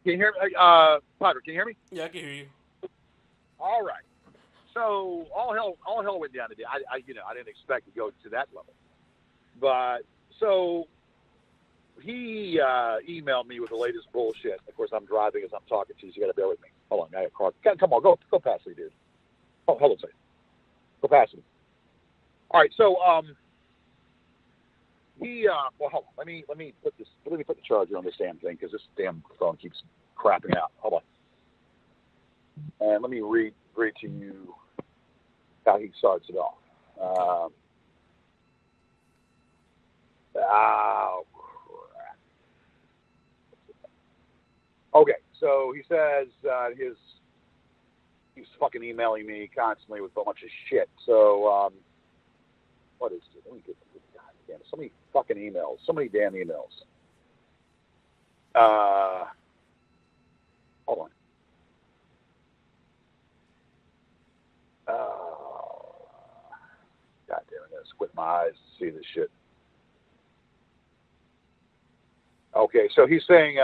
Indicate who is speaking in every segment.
Speaker 1: Can you hear me? Potter, can you hear me?
Speaker 2: Yeah, I can hear you.
Speaker 1: All right. So all hell went down today. I didn't expect to go to that level, but so he emailed me with the latest bullshit. Of course, I'm driving as I'm talking to you, so you got to bear with me. Hold on, I got a car. Come on, go past me, dude. Oh, hold on a second. Go past me. All right, so he well, hold on. Let me put the charger on this damn thing because this damn phone keeps crapping out. Hold on, and let me read to you how he starts it off.
Speaker 2: Okay.
Speaker 1: Oh crap. Okay, so he says he's fucking emailing me constantly with a bunch of shit. So what is it? Let me get God damn it. So many fucking emails. So many damn emails. Uh, hold on. God damn it! I gotta squint my eyes to see this shit. Okay, so he's saying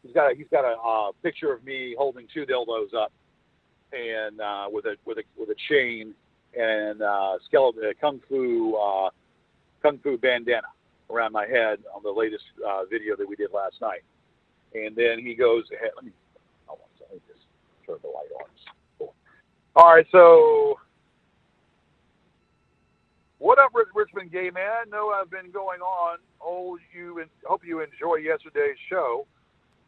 Speaker 1: he's got a picture of me holding two dildos up and with a chain and skeleton kung fu bandana around my head on the latest video that we did last night. And then he goes ahead. Let me just turn the light on. Cool. All right, so what up, Richmond gay man? Know I've been going on. Hope you enjoy yesterday's show.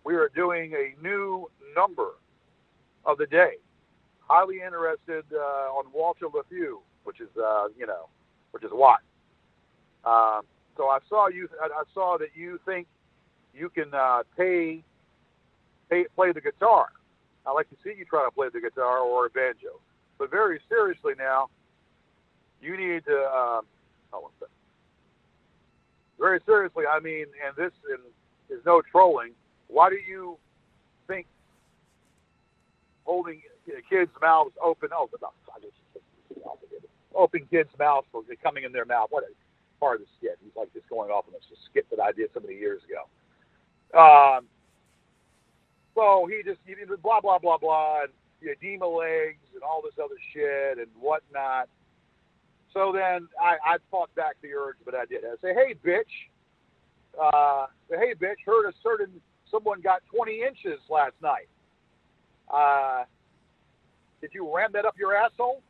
Speaker 1: We are doing a new number of the day. Highly interested on Walter LeFew, which is which is what. So I saw you. I saw that you think you can play the guitar. I like to see you try to play the guitar or a banjo. But very seriously now, you need to. Very seriously, I mean, and this is no trolling. Why do you think holding kids' mouths open? Oh, I just open kids' mouths for coming in their mouth. What a part of the skit. He's like just going off on this skit that I did so many years ago. So he blah blah blah blah, and edema legs and all this other shit and whatnot. So then I fought back the urge, but I did. I say, hey bitch, heard someone got 20 inches last night. Did you ram that up your asshole?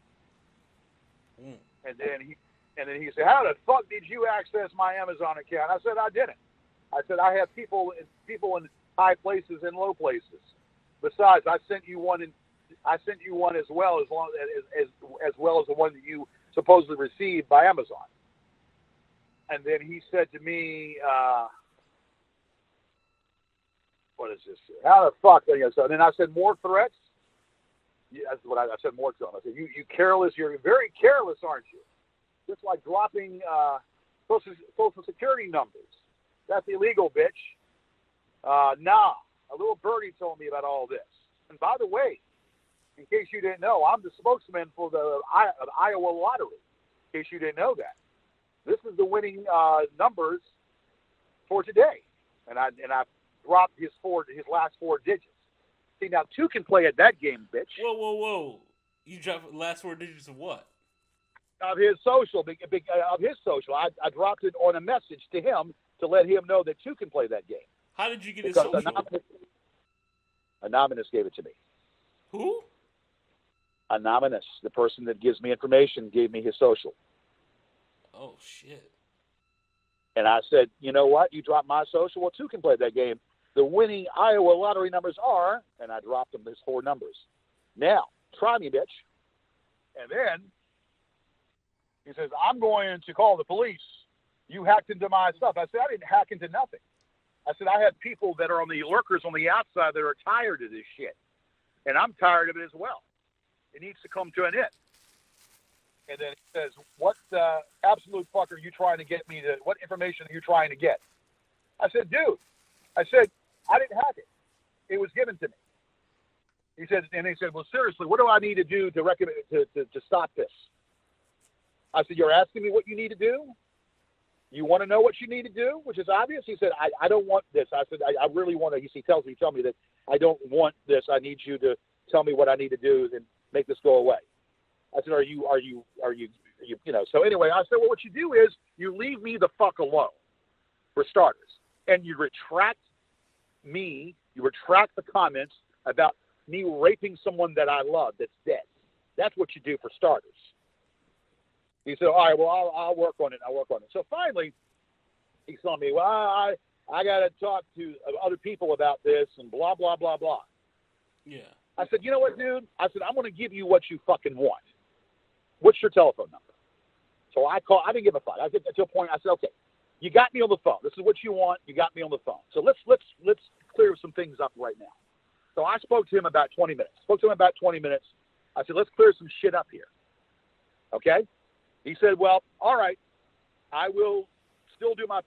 Speaker 2: Mm.
Speaker 1: And then he said, how the fuck did you access my Amazon account? I said, I didn't. I said, I have people in high places and low places. Besides, I sent you one as well as well as the one that you supposedly received by Amazon. And then he said to me, what is this? How the fuck? So then I said, more threats? Yeah, that's what I said, more to him. I said, you careless, you're very careless, aren't you? Just like dropping social security numbers. That's illegal, bitch. Nah, a little birdie told me about all this. And by the way, in case you didn't know, I'm the spokesman for the Iowa lottery. In case you didn't know that, this is the winning numbers for today, and I dropped his last four digits. See, now two can play at that game, bitch.
Speaker 2: Whoa! You dropped the last 4 digits of what?
Speaker 1: Of his social, I dropped it on a message to him to let him know that two can play that game.
Speaker 2: How did you get his
Speaker 1: Because
Speaker 2: social?
Speaker 1: Anonymous gave it to me.
Speaker 2: Who?
Speaker 1: Anonymous, the person that gives me information, gave me his social.
Speaker 2: Oh shit!
Speaker 1: And I said, you know what? You dropped my social. Well, two can play that game. The winning Iowa lottery numbers are, and I dropped them. There's four numbers. Now, try me, bitch. And then he says, I'm going to call the police. You hacked into my stuff. I said, I didn't hack into nothing. I said, I have people that are on the lurkers on the outside that are tired of this shit. And I'm tired of it as well. It needs to come to an end. And then he says, what the absolute fuck are you trying to get me to, what information are you trying to get? I said, dude, I didn't hack it. It was given to me. He said, well, seriously, what do I need to do to recommend to stop this? I said, you're asking me what you need to do? You want to know what you need to do, which is obvious? He said, I don't want this. I said, I really want to. He tells me that I don't want this. I need you to tell me what I need to do and make this go away. I said, are you, so anyway, I said, well, what you do is you leave me the fuck alone, for starters, and you retract the comments about me raping someone that I love that's dead. That's what you do for starters. He said, all right, well, I'll work on it. So finally, he's telling me, well, I got to talk to other people about this and blah, blah, blah, blah.
Speaker 2: Yeah.
Speaker 1: I said, you know what, dude? I said, I'm going to give you what you fucking want. What's your telephone number? So I didn't give a fuck. I get to a point, I said, okay, you got me on the phone. This is what you want. You got me on the phone. So let's clear some things up right now. So I spoke to him about 20 minutes. I said, let's clear some shit up here. Okay? He said, well, all right, I will still do my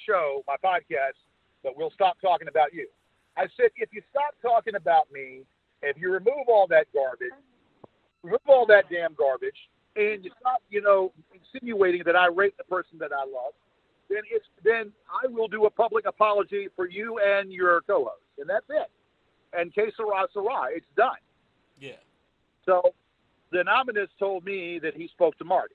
Speaker 1: show, my podcast, but we'll stop talking about you. I said, if you stop talking about me, if you remove all that damn garbage, and you stop, insinuating that I raped the person that I love, then I will do a public apology for you and your co-host, and that's it. And que sera, sera, it's done.
Speaker 2: Yeah.
Speaker 1: So the anonymous told me that he spoke to Marty.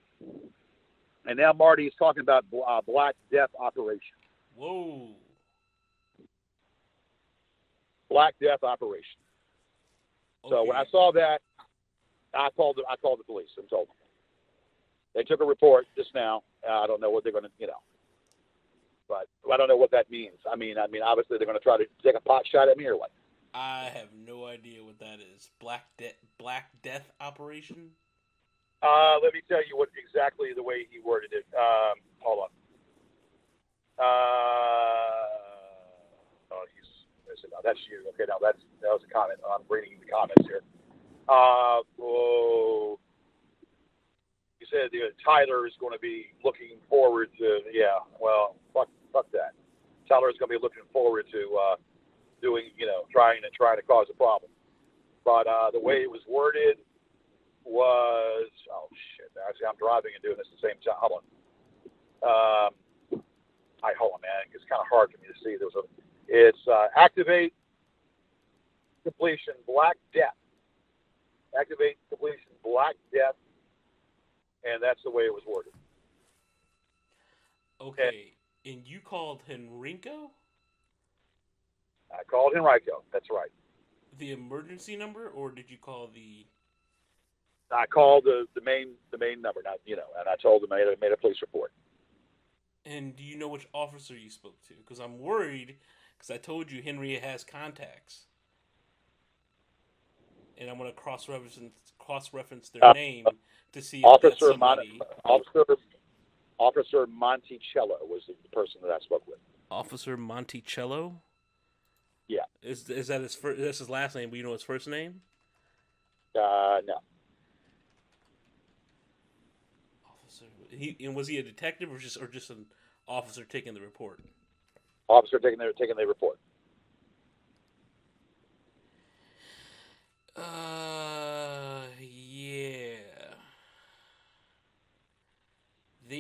Speaker 1: And now Marty is talking about Black Death Operation.
Speaker 2: Whoa.
Speaker 1: Black Death Operation. Okay. So when I saw that, I called the police and told them. They took a report just now. I don't know what they're going to, but I don't know what that means. I mean, obviously they're going to try to take a pot shot at me or what?
Speaker 2: I have no idea what that is. Black Death Operation?
Speaker 1: Let me tell you what exactly the way he worded it. Hold on. No, that's you. Okay, no, that was a comment. I'm reading the comments here. He said Tyler is going to be looking forward to. Yeah, well, fuck that. Tyler is going to be looking forward to doing, trying to cause a problem. But the way it was worded was, oh shit! Actually, I'm driving and doing this at the same time. Hold on. Hold on, man. It's kind of hard for me to see. It's activate completion Black Death. Activate completion Black Death, and that's the way it was worded.
Speaker 2: Okay, and you called Henrico?
Speaker 1: I called Henrico. That's right.
Speaker 2: The emergency number, or did you call the?
Speaker 1: I called the main number, not and I told them I made a police report.
Speaker 2: And do you know which officer you spoke to? Because I'm worried, because I told you Henry has contacts, and I'm going to cross-reference their name to see if that's somebody.
Speaker 1: Officer Monticello was the person that I spoke with. Officer
Speaker 2: Monticello?
Speaker 1: Yeah.
Speaker 2: Is that his first? That's his last name, but you know his first name?
Speaker 1: No.
Speaker 2: Officer. And was he a detective or just an officer taking the report?
Speaker 1: Officer taking the report.
Speaker 2: Yeah.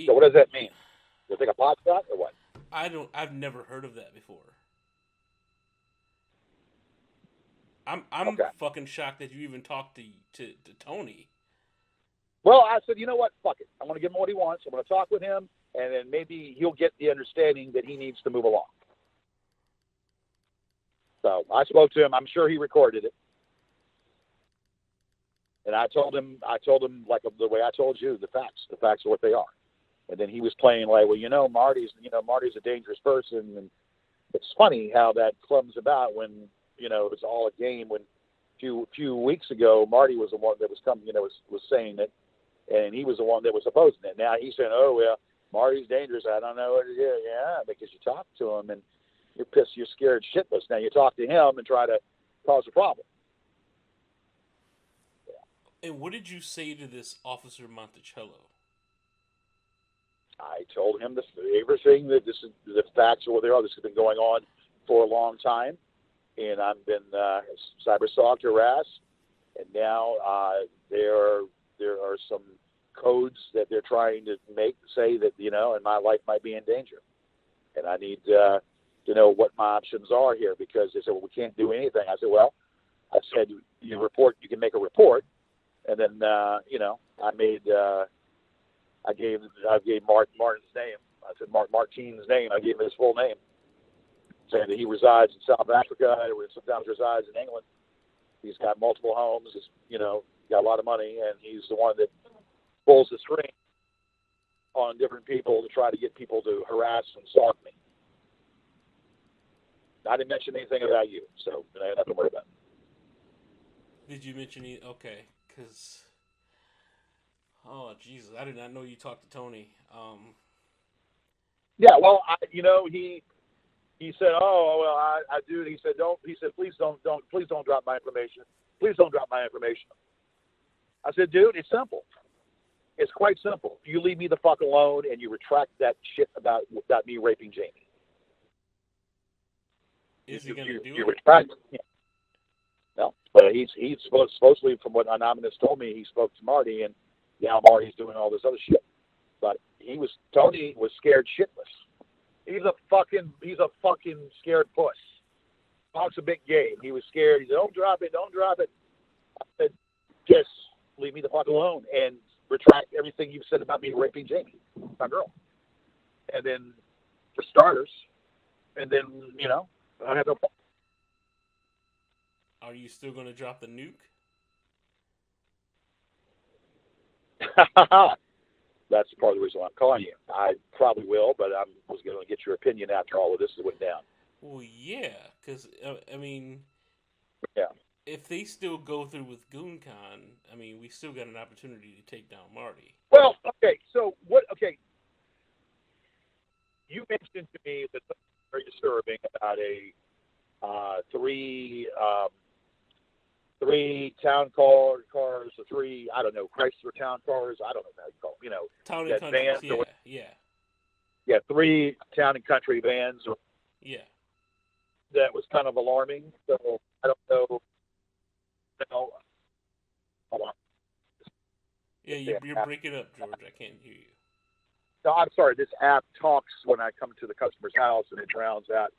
Speaker 1: So what does that mean? You'll take a pot shot or what?
Speaker 2: I've never heard of that before. I'm
Speaker 1: okay.
Speaker 2: Fucking shocked that you even talked to Tony.
Speaker 1: Well, I said, you know what? Fuck it. I'm going to give him what he wants. I'm going to talk with him, and then maybe he'll get the understanding that he needs to move along. So I spoke to him. I'm sure he recorded it. And I told him like the way I told you, the facts. The facts are what they are. And then he was playing like, well, Marty's a dangerous person. And it's funny how that comes about when, it's all a game. When a few weeks ago, Marty was the one that was coming, was saying it. And he was the one that was opposing it. Now he's saying, oh, well, Marty's dangerous. I don't know what to do. Yeah, because you talk to him and you're pissed, you're scared shitless. Now you talk to him and try to cause a problem.
Speaker 2: Yeah. And what did you say to this Officer Monticello?
Speaker 1: I told him everything that the facts are what they are. This has been going on for a long time. And I've been cyber-stalked, harassed. And now there are some codes that they're trying to make say that, and my life might be in danger. And I need to know what my options are here, because they said, well, we can't do anything. I said, well, you can make a report. And then, I gave Martin's name. I said, Martin's name. I gave him his full name, saying that he resides in South Africa, and sometimes resides in England. He's got multiple homes. He's, got a lot of money, and he's the one that pulls the string on different people to try to get people to harass and stalk me. I didn't mention anything about you, so I have nothing to worry about.
Speaker 2: Did you mention it? Okay, because Jesus, I did not know you talked to Tony.
Speaker 1: Yeah, well, he said, oh, well, I do. He said, don't. He said, please don't drop my information. Please don't drop my information. I said, dude, it's simple. It's quite simple. You leave me the fuck alone, and you retract that shit about me raping Jamie.
Speaker 2: Is he going to do
Speaker 1: you
Speaker 2: it?
Speaker 1: Retract it. Yeah. No, but he's supposedly, from what Anonymous told me, he spoke to Marty, and now Marty's doing all this other shit. But Tony was scared shitless. He's a fucking scared puss. Talks a big game. He was scared. He said, don't drop it. I said, just leave me the fuck alone and retract everything you've said about me raping Jamie, my girl. And then, for starters, I have no problem.
Speaker 2: Are you still going to drop the nuke?
Speaker 1: That's part of the reason why I'm calling you. I probably will, but I was going to get your opinion after all of this went down.
Speaker 2: Well, yeah, because,
Speaker 1: yeah.
Speaker 2: If they still go through with GoonCon, we still got an opportunity to take down Marty.
Speaker 1: Well, okay, so what, you mentioned to me that something very disturbing about three town cars, or three, I don't know, Chrysler town cars, I don't know how you call them,
Speaker 2: Town and country,
Speaker 1: vans,
Speaker 2: yeah.
Speaker 1: Yeah, three town and country vans.
Speaker 2: Yeah.
Speaker 1: That was kind of alarming, so I don't know. Hold on.
Speaker 2: Yeah, you're breaking up, George. I can't hear you.
Speaker 1: No, I'm sorry. This app talks when I come to the customer's house, and it drowns out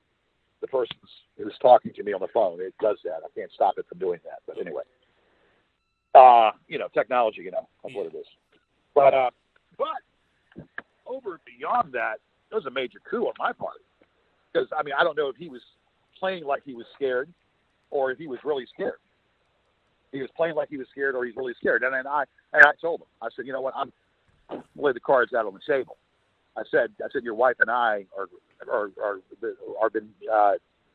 Speaker 1: the person who's talking to me on the phone. It does that. I can't stop it from doing that. But anyway, technology, that's what it is. But over and beyond that, it was a major coup on my part. Because, I don't know if he was playing like he was scared or if he was really scared. He was playing like he was scared or he's really scared. And I told him, I said, you know what, I'm lay the cards out on the table. I said, your wife and I are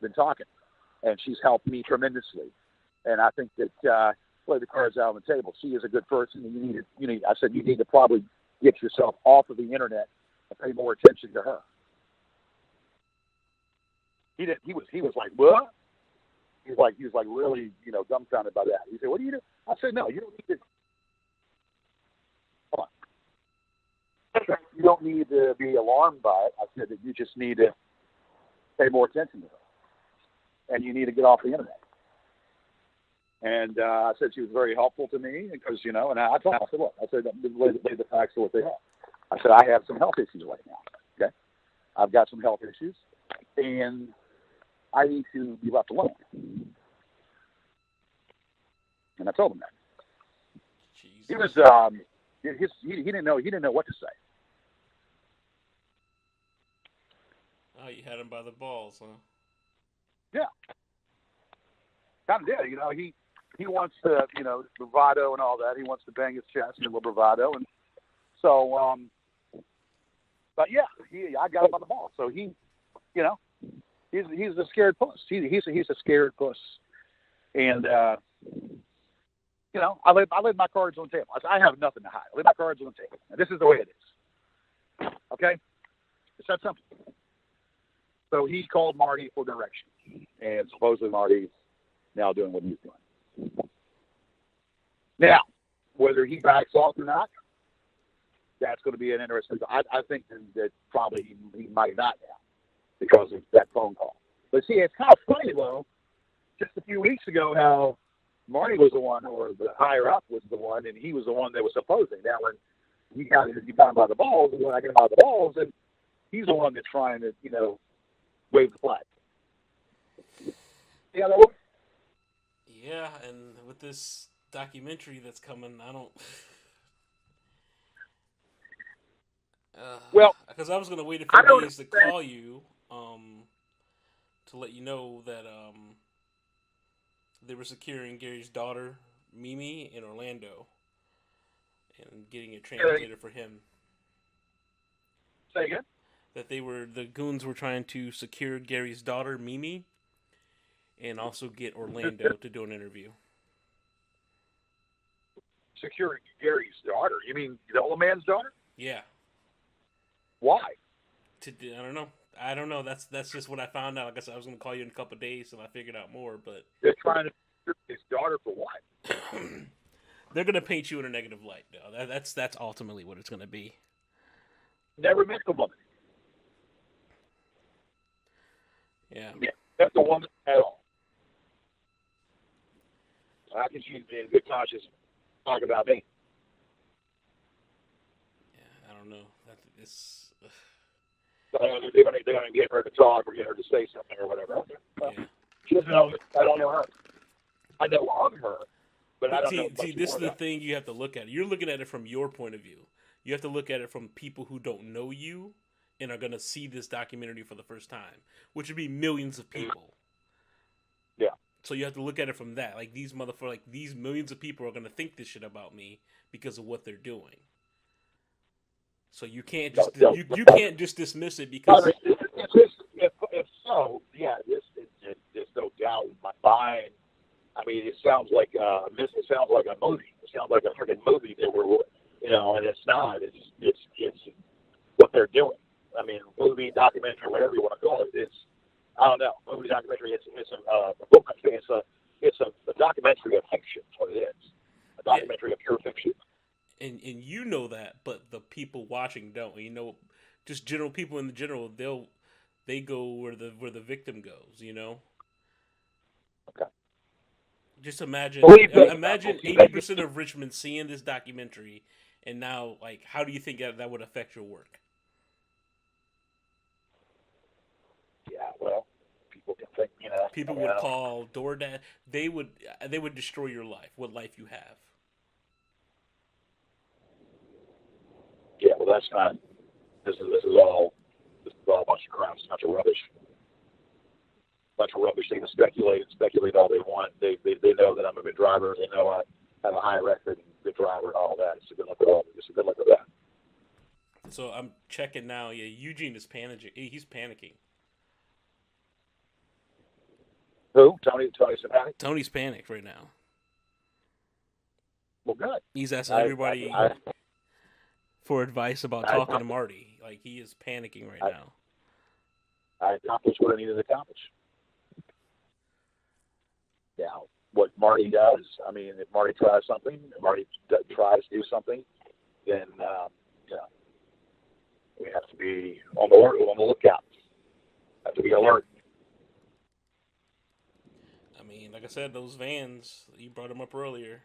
Speaker 1: been talking, and she's helped me tremendously. And I think that lay the cards out on the table. She is a good person, and you need. I said, you need to probably get yourself off of the internet and pay more attention to her. He was like, what? He was like really, dumbfounded by that. He said, what do you do? I said, no, you don't need to. Hold on. You don't need to be alarmed by it. I said that you just need to pay more attention to her, and you need to get off the internet. And I said she was very helpful to me because, and I told her, I said, look, lay the facts of what they are. I said, I have some health issues right now. Okay, I've got some health issues, and I need to be left alone. And I told him that.
Speaker 2: Jesus.
Speaker 1: He was he didn't know what to say.
Speaker 2: Oh, you had him by the balls, huh?
Speaker 1: Yeah. Kind of did. He wants to, bravado and all that. He wants to bang his chest and a little bravado, and so but yeah, I got him by the balls. So he's a scared puss. He's a scared puss, and I laid my cards on the table. I have nothing to hide. I laid my cards on the table, and this is the way it is. Okay, it's that simple. So he called Marty for direction, and supposedly Marty's now doing what he's doing. Now, whether he backs off or not, that's going to be an interesting. I think that probably he might not now because of that phone call. But see, it's kind of funny though. Just a few weeks ago, how Marty was the one, or the higher up was the one, and he was the one that was opposing. Now, when he got him by the balls, and when I get him by the balls, and he's the one that's trying to, wave the flag. Yeah,
Speaker 2: Yeah, and with this documentary that's coming, I don't.
Speaker 1: well,
Speaker 2: Because I was gonna wait a
Speaker 1: I
Speaker 2: few
Speaker 1: don't.
Speaker 2: days to call you, to let you know that they were securing Gary's daughter Mimi in Orlando, and getting a translator for him.
Speaker 1: Say again.
Speaker 2: That the goons were trying to secure Gary's daughter Mimi, and also get Orlando to do an interview.
Speaker 1: Secure Gary's daughter? You mean the old man's daughter?
Speaker 2: Yeah.
Speaker 1: Why?
Speaker 2: I don't know. That's just what I found out. Like I said, I was going to call you in a couple of days, and I figured out more. But
Speaker 1: they're trying to secure his daughter for what?
Speaker 2: They're going to paint you in a negative light. No, that's ultimately what it's going to be.
Speaker 1: Never met the woman.
Speaker 2: Yeah.
Speaker 1: That's the woman at all. How can she be in good conscience talk about me?
Speaker 2: Yeah, I don't know. It's.
Speaker 1: They're going to get her to talk or get her to say something or whatever. Well,
Speaker 2: Yeah.
Speaker 1: She doesn't know. I don't know her. I know of her, but I don't know.
Speaker 2: See, this is the thing you have to look at. You're looking at it from your point of view. You have to look at it from people who don't know you and are going to see this documentary for the first time, which would be millions of people.
Speaker 1: Yeah.
Speaker 2: So you have to look at it from that. Like these these millions of people are going to think this shit about me because of what they're doing. So you can't just you can't just dismiss it because
Speaker 1: if so, yeah, there's no doubt in my mind. I mean, it sounds like a movie. It sounds like a freaking movie that we're, and it's not. It's what they're doing. I mean, movie, documentary, whatever you want to call it. It's, I don't know, movie, documentary. It's a documentary of fiction. That's what it is. A documentary of pure fiction.
Speaker 2: And you know that, but the people watching don't. Just general people in the general, they go where the victim goes.
Speaker 1: Okay.
Speaker 2: Just imagine 80% of Richmond seeing this documentary, and now how do you think that would affect your work?
Speaker 1: Yeah, well, people can think,
Speaker 2: People would call DoorDash. They would destroy your life. What life you have.
Speaker 1: Yeah, well, that's not. This is all a bunch of crap. It's a bunch of rubbish. They can speculate all they want. They know that I'm a good driver. They know I have a high record and good driver and all that. It's a good look at all. It's a good look at that.
Speaker 2: So I'm checking now. Yeah, Eugene is panicking. He's panicking.
Speaker 1: Who? Tony's panicking?
Speaker 2: Tony's panicked right now.
Speaker 1: Well, good.
Speaker 2: He's asking everybody for advice about talking to Marty. He is panicking right now.
Speaker 1: I accomplished what I needed to accomplish. Yeah, what Marty does. I mean, if Marty tries something, tries to do something, then we have to be on the lookout. Have to be alert.
Speaker 2: I mean, like I said, those vans, you brought them up earlier.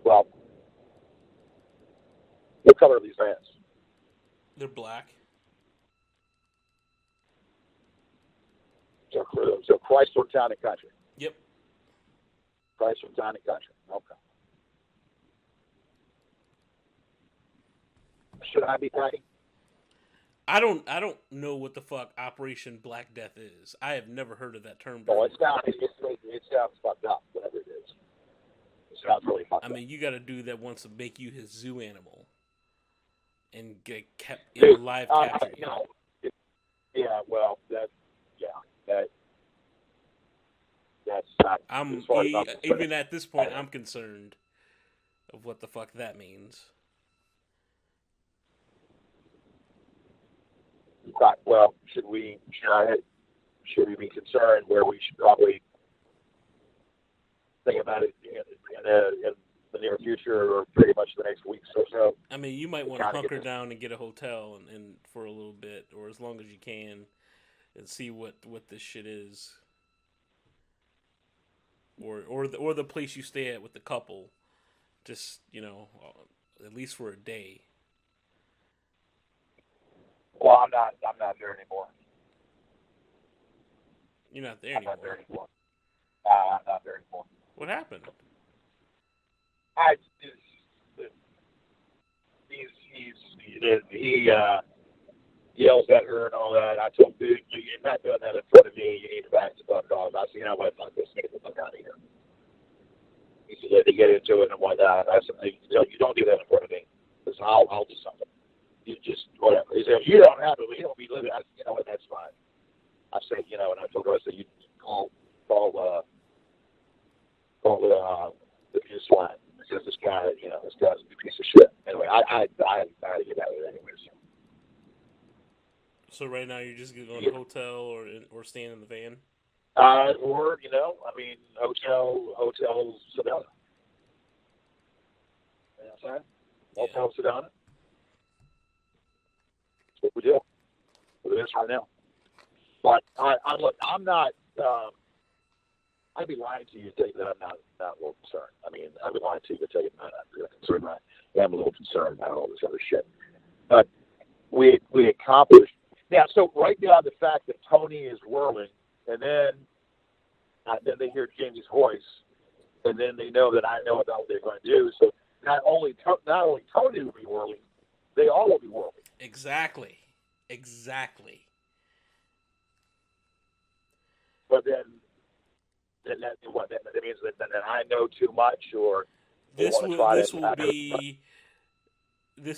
Speaker 1: Well, what color are these vans?
Speaker 2: They're black.
Speaker 1: So Chrysler Town and Country.
Speaker 2: Yep.
Speaker 1: Chrysler Town and Country. Okay. Should I be packing?
Speaker 2: I don't know what the fuck Operation Black Death is. I have never heard of that term before.
Speaker 1: Well, it sounds fucked up, whatever it is. It sounds really fucked up.
Speaker 2: I mean, you got a dude that wants to make you his zoo animal and get kept in live capture.
Speaker 1: Yeah, well, that's not.
Speaker 2: Even at this point, I'm concerned of what the fuck that means.
Speaker 1: Well, should we be concerned where we should probably think about it in the near future or pretty much the next week or so?
Speaker 2: I mean, you might want to hunker down and get a hotel and for a little bit or as long as you can and see what this shit is. Or the place you stay at with the couple Just, at least for a day.
Speaker 1: Well, I'm not there anymore.
Speaker 2: You're not there anymore.
Speaker 1: I'm not there anymore. I'm not there anymore.
Speaker 2: What happened?
Speaker 1: He yells at her and all that. I told him, dude, you're not doing that in front of me. You need to back the fuck off. I said, you know what, fuck this, get the fuck out of here. He said, they get into it and whatnot. I said, you don't do that in front of me. Because I'll do something. You just, whatever. He said, you don't have to, you don't be living. I said, you know what, that's fine. I said, and I told her, I said, you call the abuse line. Because this guy's a piece of shit. Anyway, I had to get out of it anyways.
Speaker 2: So right now you're just going to a hotel or staying in the van?
Speaker 1: Or, hotel Sedona. You know what I'm saying? Hotel Sedona. That's what we do. It is right now. But look, I'm not. I'd be lying to you to tell you that I'm not a little concerned. I mean, I'd be lying to you to tell you that I'm not really concerned. I am a little concerned about all this other shit. But we accomplished. Now, so write down the fact that Tony is whirling, and then they hear Jamie's voice, and then they know that I know about what they're going to do. So not only Tony will be whirling, they all will be whirling.
Speaker 2: Exactly.
Speaker 1: But then that means that I know too much, or
Speaker 2: this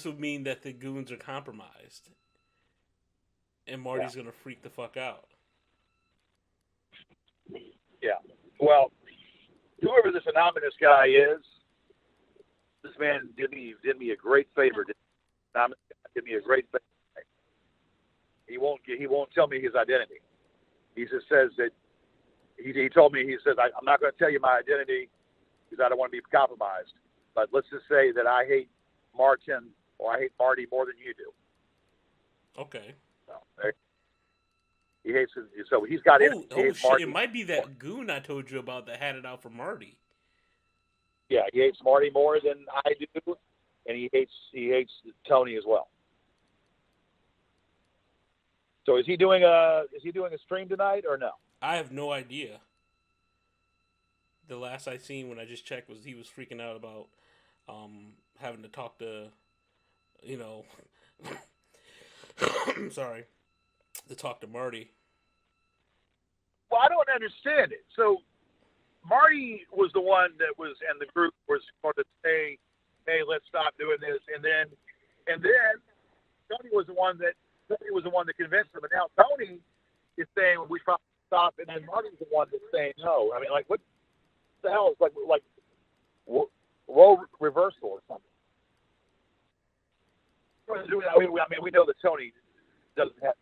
Speaker 2: would mean that the goons are compromised, and Marty's going to freak the fuck out.
Speaker 1: Yeah. Well, whoever this anonymous guy is, this man did me a great favor. Did me a great favor. He won't tell me his identity. He just says that he told me, he says, I'm not going to tell you my identity because I don't want to be compromised. But let's just say that I hate Martin or I hate Marty more than you do.
Speaker 2: Okay.
Speaker 1: So, he hates it. So he's got it.
Speaker 2: It might be that goon I told you about that had it out for Marty.
Speaker 1: Yeah, he hates Marty more than I do, and he hates Tony as well. So is he doing a stream tonight or no?
Speaker 2: I have no idea. The last I seen when I just checked was he was freaking out about having to talk to, sorry, to talk to Marty.
Speaker 1: Well, I don't understand it. So Marty was the one that was, and the group was going to say, "Hey, let's stop doing this," and then Tony was the one that convinced him, and now Tony is saying we probably stop, and then Marty's the one that's saying no. I mean, like what the hell is like role reversal or something? I mean, we know that Tony doesn't have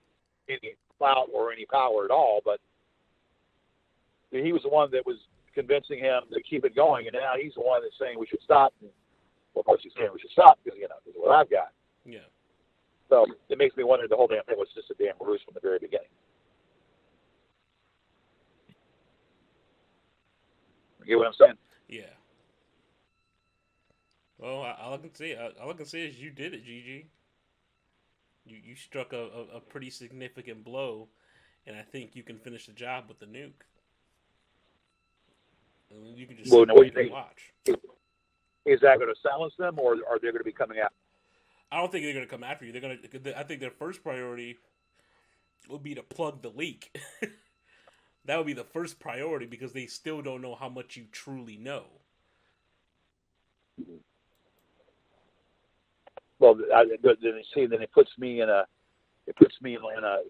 Speaker 1: any clout or any power at all, but he was the one that was convincing him to keep it going, and now he's the one that's saying we should stop. And, well, of course, he's saying we should stop because this is what I've got.
Speaker 2: Yeah.
Speaker 1: So it makes me wonder the whole damn thing was just a damn ruse from the very beginning. You get what I'm saying?
Speaker 2: Yeah. Well, all I can say is you did it, GG. You struck a pretty significant blow, and I think you can finish the job with the nuke. And you can just sit back and watch.
Speaker 1: Is that going to silence them, or are they going to be coming out?
Speaker 2: I don't think they're going to come after you. I think their first priority would be to plug the leak. That would be the first priority because they still don't know how much you truly know.
Speaker 1: Well, then it puts me in a.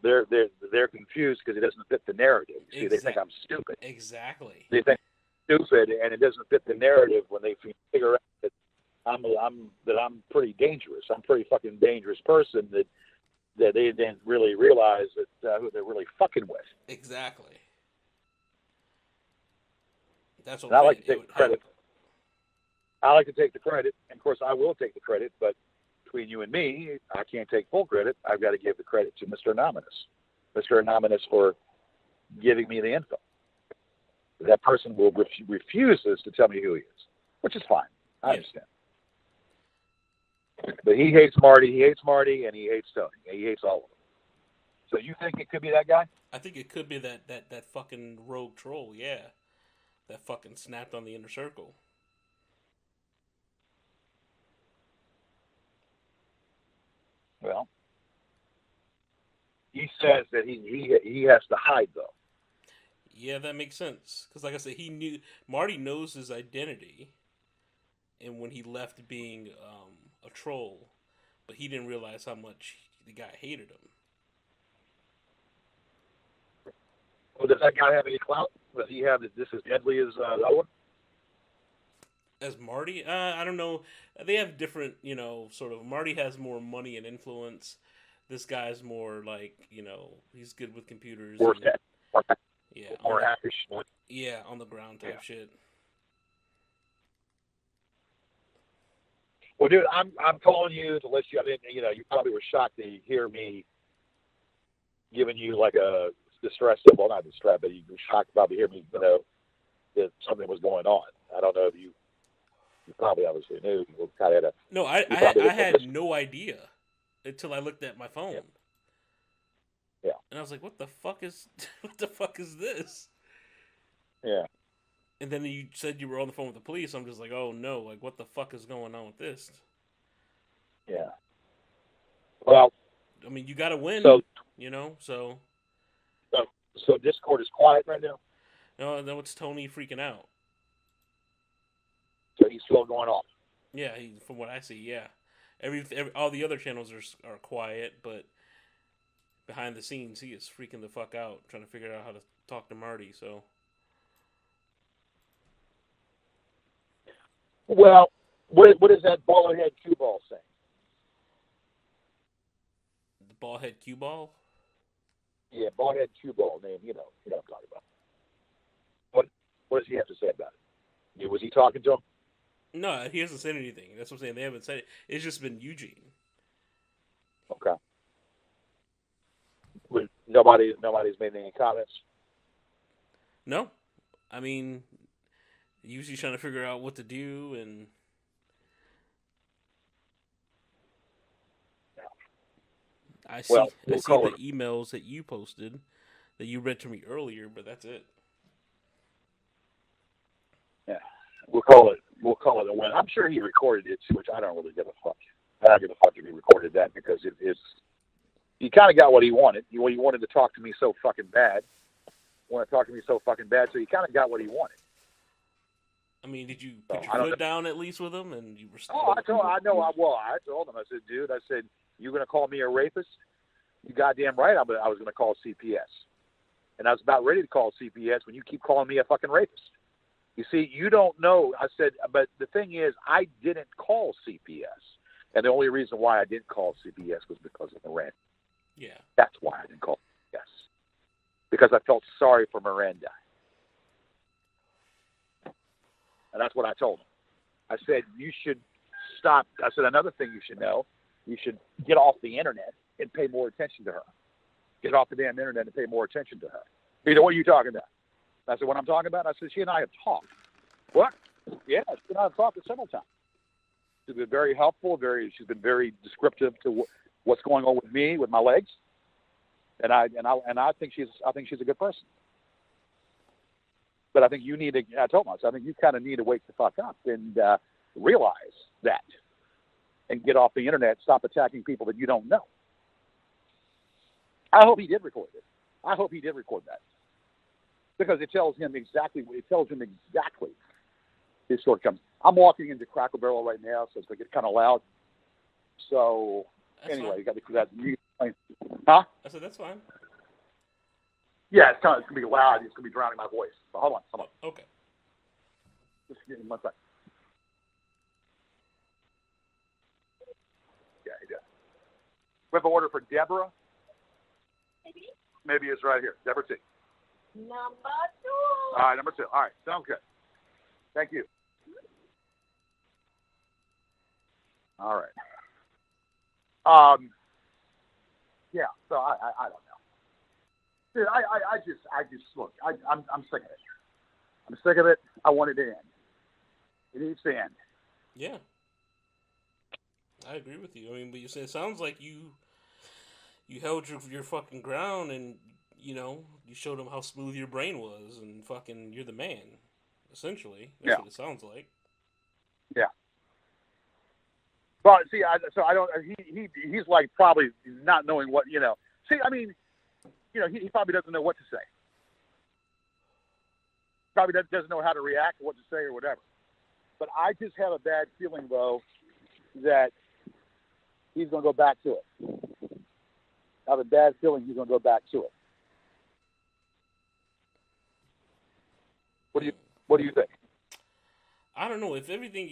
Speaker 1: They're confused because it doesn't fit the narrative. See, they think I'm stupid.
Speaker 2: Exactly.
Speaker 1: They think I'm stupid, and it doesn't fit the narrative when they figure out that I'm pretty dangerous. I'm a pretty fucking dangerous person that they didn't really realize that who they're really fucking with.
Speaker 2: Exactly. That's what
Speaker 1: I like to take the credit. I like to take the credit, and of course I will take the credit, but between you and me, I can't take full credit. I've got to give the credit to Mr. Anonymous. Mr. Anonymous for giving me the info. That person refuses to tell me who he is, which is fine. I understand. But he hates Marty, and he hates Tony. He hates all of them. So you think it could be that guy?
Speaker 2: I think it could be that fucking rogue troll, yeah. That fucking snapped on the inner circle.
Speaker 1: Well, he says that he has to hide, though.
Speaker 2: Yeah, that makes sense. Because, like I said, Marty knows his identity, and when he left being a troll, but he didn't realize how much the guy hated him.
Speaker 1: Well, does that guy have any clout? Does he have this as deadly as the other one?
Speaker 2: As Marty? I don't know. They have different, sort of. Marty has more money and influence. This guy's more like, he's good with computers.
Speaker 1: More hackish.
Speaker 2: Yeah, on the ground type shit.
Speaker 1: Well, dude, I'm calling you to let you. I mean, you probably were shocked to hear me giving you like a distress. Well, not distress, but you were shocked probably to hear me, that something was going on. I don't know if you probably obviously knew. You kind of had a.
Speaker 2: No, I had no idea until I looked at my phone.
Speaker 1: Yeah.
Speaker 2: And I was like, "What the fuck is this?"
Speaker 1: Yeah.
Speaker 2: And then you said you were on the phone with the police. I'm just like, "Oh no! Like, what the fuck is going on with this?"
Speaker 1: Yeah. Well,
Speaker 2: I mean, you got to win. So.
Speaker 1: So Discord is quiet right now.
Speaker 2: No, it's Tony freaking out.
Speaker 1: So he's still going off.
Speaker 2: Yeah, from what I see, yeah. All the other channels are quiet, but behind the scenes, he is freaking the fuck out, trying to figure out how to talk to Marty. So.
Speaker 1: Well, what is that ball-head cue ball saying?
Speaker 2: The ball-head cue ball?
Speaker 1: Yeah, ball-head cue ball name. You know what I'm talking about. What does he have to say about it? Was he talking to him?
Speaker 2: No, he hasn't said anything. That's what I'm saying. They haven't said it. It's just been Eugene.
Speaker 1: Okay. Nobody's made any comments?
Speaker 2: No. I mean, usually trying to figure out what to do, and I see the emails that you posted that you read to me earlier, but that's it.
Speaker 1: Yeah, we'll call it a win. I'm sure he recorded it too, which I don't really give a fuck. I don't give a fuck if he recorded that because he kind of got what he wanted. He wanted to talk to me so fucking bad. So he kind of got what he wanted.
Speaker 2: I mean, did you put your foot down at least with him? And you were still...
Speaker 1: I told him. I said, dude, you going to call me a rapist? You goddamn right I was going to call CPS. And I was about ready to call CPS when you keep calling me a fucking rapist. You see, you don't know. I said, but the thing is, I didn't call CPS. And the only reason why I didn't call CPS was because of Miranda.
Speaker 2: Yeah.
Speaker 1: That's why I didn't call CPS. Because I felt sorry for Miranda. And that's what I told him. I said, you should stop. I said, another thing you should know, you should get off the internet and pay more attention to her. Get off the damn internet and pay more attention to her. He said, what are you talking about? I said, what I'm talking about? I said, she and I have talked. What? Yeah, she and I have talked several times. She's been very helpful. She's been very descriptive to what's going on with me, with my legs. And I think she's a good person. But I think you need to. I told myself, I think you kind of need to wake the fuck up and realize that, and get off the internet. Stop attacking people that you don't know. I hope he did record it. I hope he did record that, because it tells him exactly his shortcomings. I'm walking into Cracker Barrel right now, so it's going to get kind of loud. So
Speaker 2: that's
Speaker 1: anyway,
Speaker 2: fine.
Speaker 1: you got that music playing. Huh?
Speaker 2: I said that's fine.
Speaker 1: Yeah, it's going to be loud. It's going to be drowning my voice. So hold on.
Speaker 2: Okay.
Speaker 1: Just give me one second. Yeah, he did. We have an order for Deborah. Maybe it's right here. Deborah T.
Speaker 3: Number 2.
Speaker 1: All right, number 2. All right, sounds good. Thank you. All right. Yeah. So I don't know. Dude, I just look. I'm sick of it. I'm sick of it. I want it to end. It needs to end.
Speaker 2: Yeah, I agree with you. I mean, but you say it sounds like you held your fucking ground, and you showed them how smooth your brain was, and fucking you're the man. Essentially, that's
Speaker 1: Yeah,
Speaker 2: what it sounds like.
Speaker 1: yeah. Well, see, so I don't. He's like probably not knowing what you know. See, I mean, he probably doesn't know what to say. Probably doesn't know how to react, what to say, or whatever. But I just have a bad feeling, though, that he's going to go back to it. I have a bad feeling he's going to go back to it. What do you think?
Speaker 2: I don't know if everything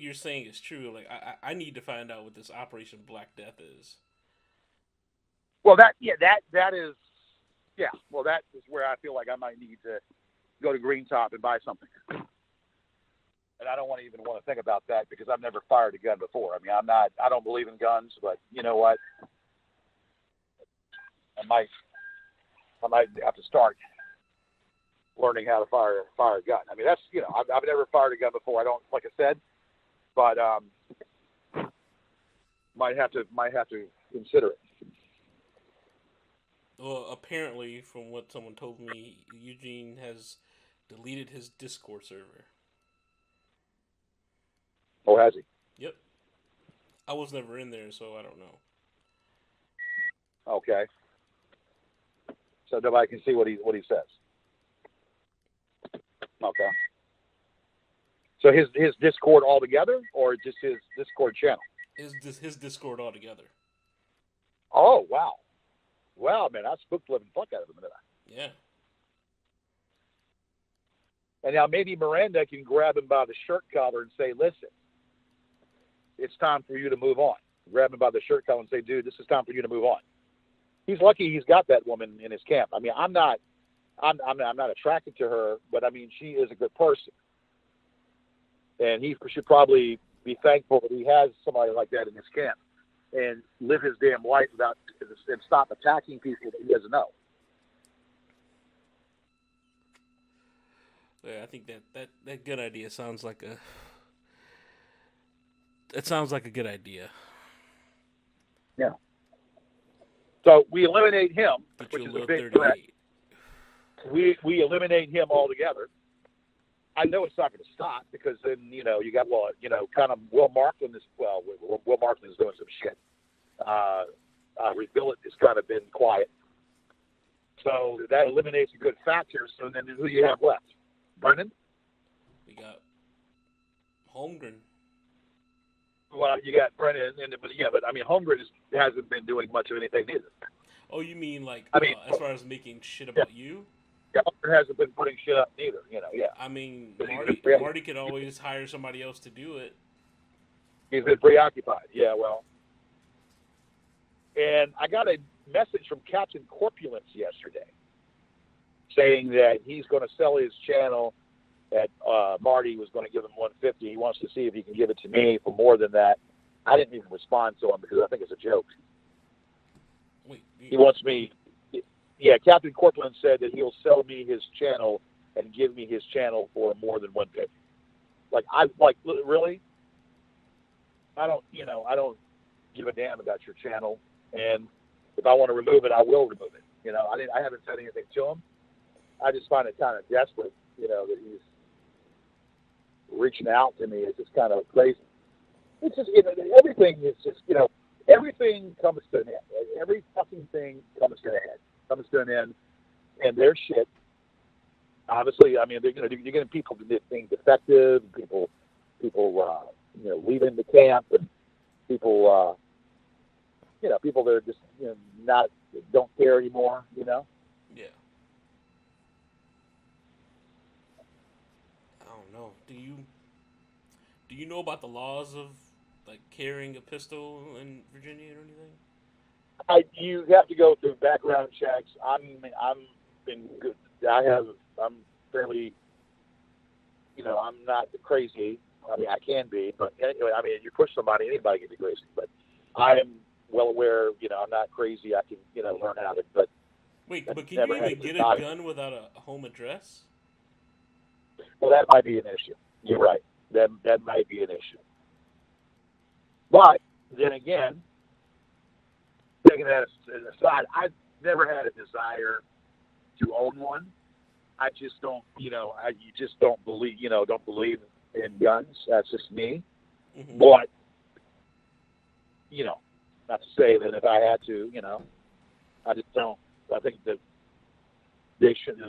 Speaker 2: you're saying is true. Like I need to find out what this Operation Black Death is.
Speaker 1: Well, that is, yeah. Well, that is where I feel like I might need to go to Green Top and buy something. And I don't even want to think about that because I've never fired a gun before. I mean, I don't believe in guns, but you know what? I might have to start learning how to fire a gun. I mean, that's I've never fired a gun before. I don't, like I said, but might have to consider it.
Speaker 2: Well, apparently, from what someone told me, Eugene has deleted his Discord server.
Speaker 1: Oh, has he?
Speaker 2: Yep. I was never in there, so I don't know.
Speaker 1: Okay. So nobody can see what he says. Okay. So his Discord altogether, or just his Discord channel?
Speaker 2: His Discord altogether.
Speaker 1: Oh, wow. Wow, man, I spooked the living fuck out of him, didn't I?
Speaker 2: Yeah.
Speaker 1: And now maybe Miranda can grab him by the shirt collar and say, listen, it's time for you to move on. Grab him by the shirt collar and say, dude, this is time for you to move on. He's lucky he's got that woman in his camp. I mean, I'm not attracted to her, but I mean, she is a good person. And he should probably be thankful that he has somebody like that in his camp and live his damn life and stop attacking people that he doesn't know.
Speaker 2: Yeah, I think that good idea sounds like a. It sounds like a good idea.
Speaker 1: Yeah. So we eliminate him, which is a big threat. We eliminate him altogether. I know it's not going to stop because then you got kind of Will Markland is Will Markland is doing some shit. Rick Billet has kind of been quiet, so that eliminates a good factor. So then who do you have left? Brennan?
Speaker 2: We got Holmgren.
Speaker 1: Well, you got Brennan, but I mean Holmgren hasn't been doing much of anything either.
Speaker 2: Oh, you mean like as far as making shit about you?
Speaker 1: Yeah, Holmgren hasn't been putting shit up either. Yeah.
Speaker 2: I mean, Marty could always hire somebody else to do it.
Speaker 1: He's been preoccupied. Yeah, well. And I got a message from Captain Corpulence yesterday saying that he's going to sell his channel. That Marty was going to give him $150. He wants to see if he can give it to me for more than that. I didn't even respond to him because I think it's a joke.
Speaker 2: Wait,
Speaker 1: he wants me. Yeah, Captain Corpulence said that he'll sell me his channel and give me his channel for more than $150. Really? I don't give a damn about your channel, and if I want to remove it, I will remove it. I haven't said anything to him. I just find it kind of desperate, that he's reaching out to me. It's just kind of crazy. It's just, everything is just, everything comes to an end. Every fucking thing comes to an end, and their shit. Obviously, I mean, you're getting people being defective, people, leaving the camp, and people, people that are just, don't care anymore,
Speaker 2: Yeah. I don't know. Do you know about the laws of like carrying a pistol in Virginia or anything?
Speaker 1: You have to go through background checks. I'm been good. I'm fairly, I'm not crazy. I mean, I can be, but anyway, I mean, if you push somebody, anybody can be crazy. But I am well aware, I'm not crazy. I can, learn how to. But
Speaker 2: wait, but can you even get a gun without a home address?
Speaker 1: Well, that might be an issue. You're right. That might be an issue. But then again, taking that aside, I've never had a desire to own one. I just don't, you just don't believe, don't believe in guns. That's just me.
Speaker 2: Mm-hmm.
Speaker 1: But, not to say that if I had to, I just don't. I think that they should,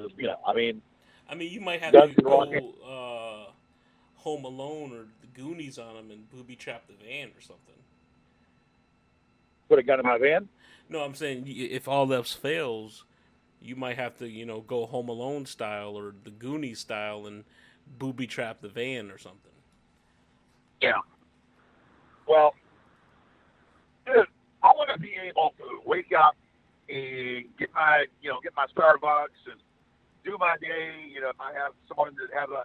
Speaker 2: you might have
Speaker 1: guns
Speaker 2: to
Speaker 1: can
Speaker 2: go Home Alone or the Goonies on them and booby trap the van or something.
Speaker 1: put a gun in my van.
Speaker 2: No, I'm saying if all else fails, you might have to, go Home Alone style or the Goonies style and booby trap the van or something.
Speaker 1: Yeah. Well, dude, I want to be able to wake up and get my Starbucks and do my day. If I have someone that has a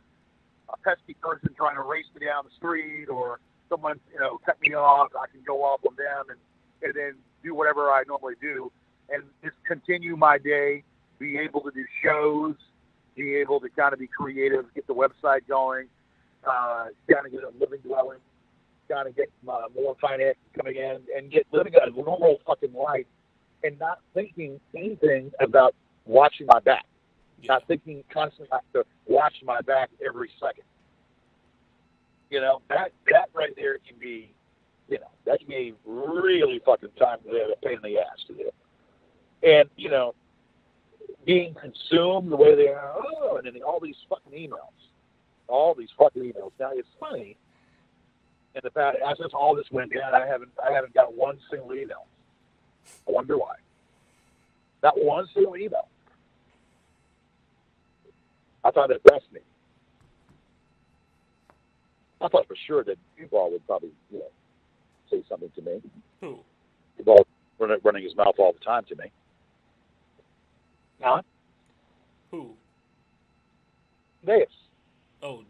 Speaker 1: pesky person trying to race me down the street, or someone cut me off, I can go off on them and then do whatever I normally do and just continue my day. Be able to do shows, be able to kind of be creative, get the website going, kind of get a living dwelling, kind of get more finance coming in, and get living a normal fucking life, and not thinking anything about watching my back.
Speaker 2: Yeah.
Speaker 1: Not thinking constantly I have to watch my back every second. That right there can be, that can be really fucking time a pain in the ass to do. And, being consumed the way they are, and then all these fucking emails. Now, it's funny, in the past, since all this went down, I haven't got one single email. I wonder why. Not one single email. I thought it impressed me. I thought for sure that Duval would probably, say something to me.
Speaker 2: Who?
Speaker 1: Duval running his mouth all the time to me. Huh?
Speaker 2: Who?
Speaker 1: Deus.
Speaker 2: Oh,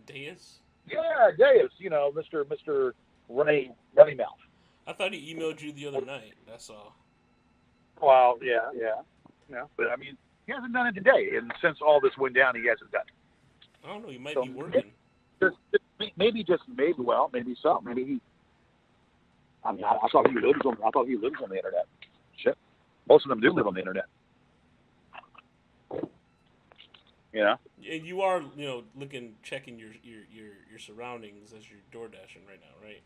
Speaker 2: Deus?
Speaker 1: Yeah, Deus. Mr. Runny Mouth.
Speaker 2: I thought he emailed you the other night. That's all.
Speaker 1: Well, yeah. But he hasn't done it today, and since all this went down, he hasn't done it.
Speaker 2: I don't know. He might be working.
Speaker 1: Maybe so. Maybe he. I thought he lives on the internet. Shit, most of them do live on the internet.
Speaker 2: And you are, checking your surroundings as you're door dashing right now, right?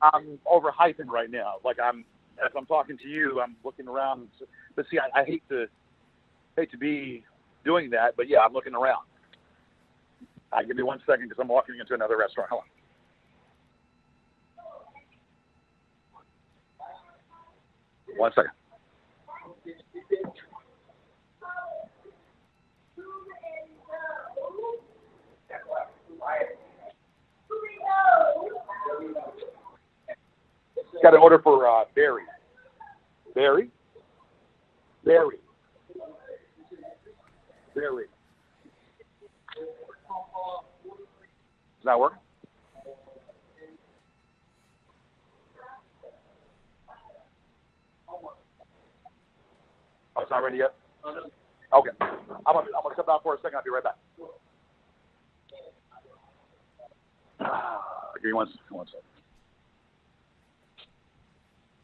Speaker 1: I'm overhyping right now. Like as I'm talking to you, I'm looking around. But see, I hate to be doing that, but yeah, I'm looking around. Give me 1 second because I'm walking into another restaurant. Hold on. 1 second. Got an order for Barry. Barry? Barry. Barry. Does that work? Oh, it's not ready yet? Okay. I'm gonna step out for a second. I'll be right back. Give me 1 second.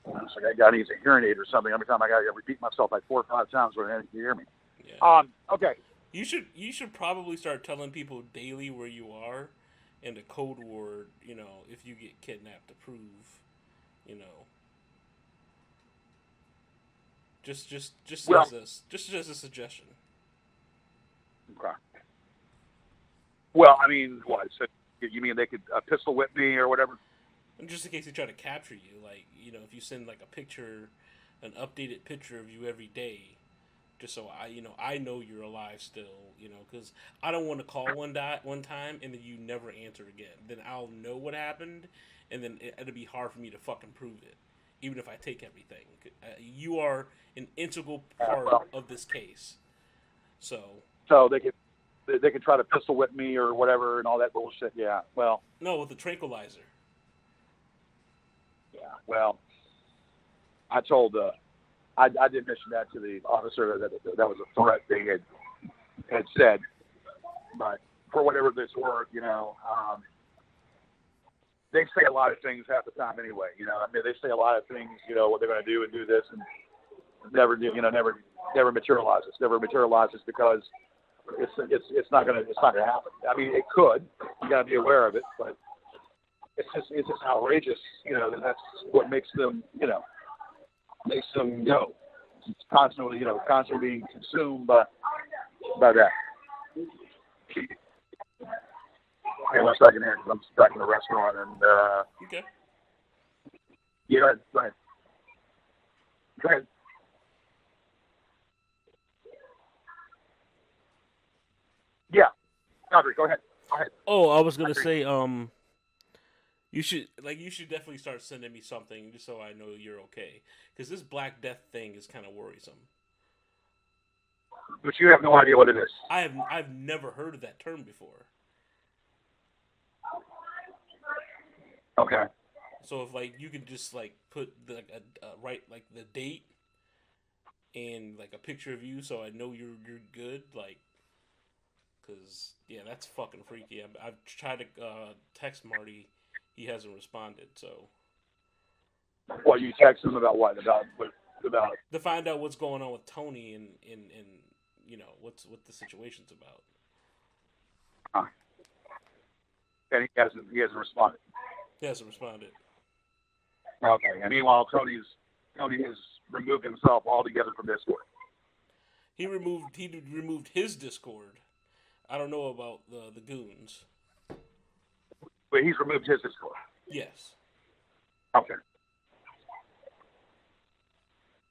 Speaker 1: It's like I got to use a hearing aid or something. Every time I got to repeat myself like 4 or 5 times when you hear me.
Speaker 2: Yeah.
Speaker 1: Okay.
Speaker 2: You should probably start telling people daily where you are, and the code word. If you get kidnapped, to prove. Just as a suggestion.
Speaker 1: Okay. Well, what? So you mean they could pistol whip me or whatever?
Speaker 2: And just in case they try to capture you, like, if you send like a picture, an updated picture of you every day, just so I know you're alive still, because I don't want to call one time and then you never answer again. Then I'll know what happened, and then it'll be hard for me to fucking prove it, even if I take everything. You are an integral part of this case, so
Speaker 1: they could try to pistol whip me or whatever and all that bullshit. Yeah. Well.
Speaker 2: No, with the tranquilizer.
Speaker 1: Yeah, well, I told, I did mention that to the officer that was a threat they had said, but for whatever this worth, they say a lot of things half the time anyway. You know, I mean, they say a lot of things. You know, what they're going to do and do this, and never do. You know, never materializes. Never materializes because it's not going to happen. I mean, it could. You got to be aware of it, but it's just outrageous. You know, that's what makes them. You know, makes them go. It's constantly being consumed by that. Hey, 1 second here, 'cause I'm stuck in the restaurant and.
Speaker 2: Okay.
Speaker 1: Yeah, go ahead. Go ahead. Yeah, Audrey, go ahead. Go ahead.
Speaker 2: Oh, I was gonna say, you should definitely start sending me something just so I know you're okay. Because this Black Death thing is kind of worrisome.
Speaker 1: But you have no idea what it is.
Speaker 2: I've never heard of that term before.
Speaker 1: Okay.
Speaker 2: So if like you could just like put write like the date and like a picture of you, so I know you're good. Like, cause yeah, that's fucking freaky. I've tried to text Marty, he hasn't responded. So.
Speaker 1: Well, you text him about what? About
Speaker 2: to find out what's going on with Tony and you know what the situation's about.
Speaker 1: And he hasn't responded.
Speaker 2: He hasn't responded.
Speaker 1: Okay. And meanwhile, Tony has removed himself altogether from Discord.
Speaker 2: He removed his Discord. I don't know about the goons.
Speaker 1: But he's removed his Discord.
Speaker 2: Yes.
Speaker 1: Okay.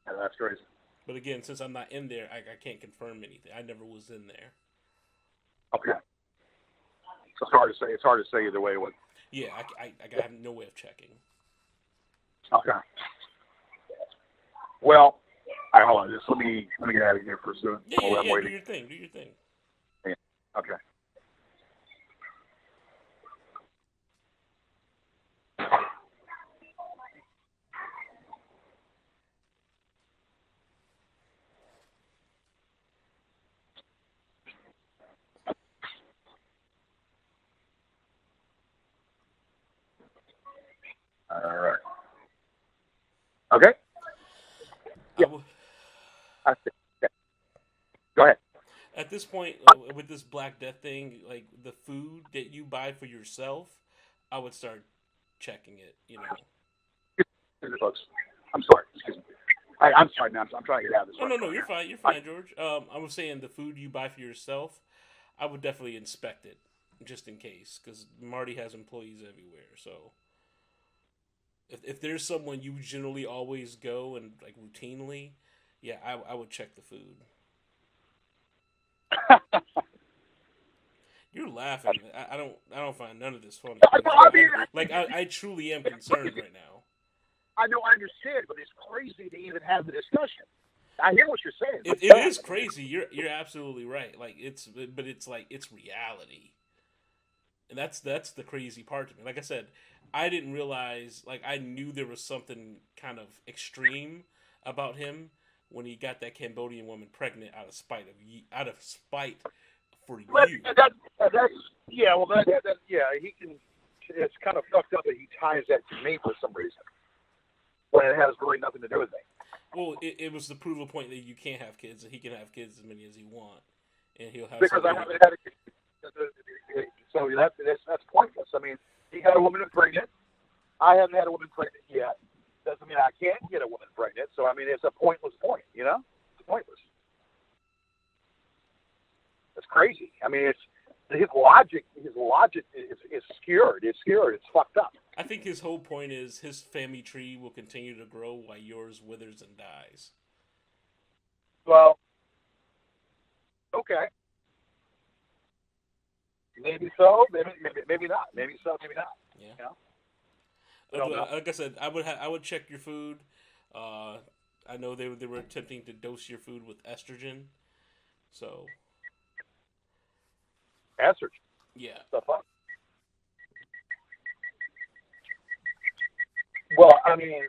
Speaker 1: Yeah, that's crazy.
Speaker 2: But again, since I'm not in there, I can't confirm anything. I never was in there.
Speaker 1: Okay. So it's hard to say either way. What?
Speaker 2: Yeah, I have no way of checking.
Speaker 1: Okay. Well, all right, hold on. Just let me get out of here for a second.
Speaker 2: Yeah. Do your thing.
Speaker 1: Yeah. Okay. All right. Okay. Yeah. I see. Okay. Go ahead.
Speaker 2: At this point, with this Black Death thing, like the food that you buy for yourself, I would start checking it. You know.
Speaker 1: Folks, I'm sorry. Excuse me. I'm sorry, man. I'm trying to get out of this.
Speaker 2: No. You're fine. You're fine, George. I was saying the food you buy for yourself, I would definitely inspect it just in case, because Marty has employees everywhere. So if there's someone you generally always go and like routinely, yeah, I would check the food. You're laughing. I don't find none of this funny. I truly am concerned right now.
Speaker 1: I know, I understand, but it's crazy to even have the discussion. I hear what you're saying.
Speaker 2: It is crazy. You're absolutely right. Like it's reality, and that's the crazy part to me. Like I said, I didn't realize. Like I knew there was something kind of extreme about him when he got that Cambodian woman pregnant out of spite for you. He can. It's kind of fucked up that he ties that to me for some reason, when it has really nothing to do with me. Well, it was the proof of point that you can't have kids, and he can have kids as many as he wants, and he'll have.
Speaker 1: Because I haven't had a kid, so that's pointless. I mean, he had a woman pregnant. I haven't had a woman pregnant yet. Doesn't mean I can't get a woman pregnant. So I mean, it's a pointless point. You know, it's pointless. It's crazy. I mean, his logic is skewed. It's skewed. It's fucked up.
Speaker 2: I think his whole point is his family tree will continue to grow while yours withers and dies.
Speaker 1: Well, okay. Maybe so. Maybe not. Maybe so. Maybe not.
Speaker 2: Yeah. You know? Like I said, I would check your food. I know they were attempting to dose your food with estrogen. So.
Speaker 1: Estrogen.
Speaker 2: Yeah.
Speaker 1: The fuck? Well, I mean,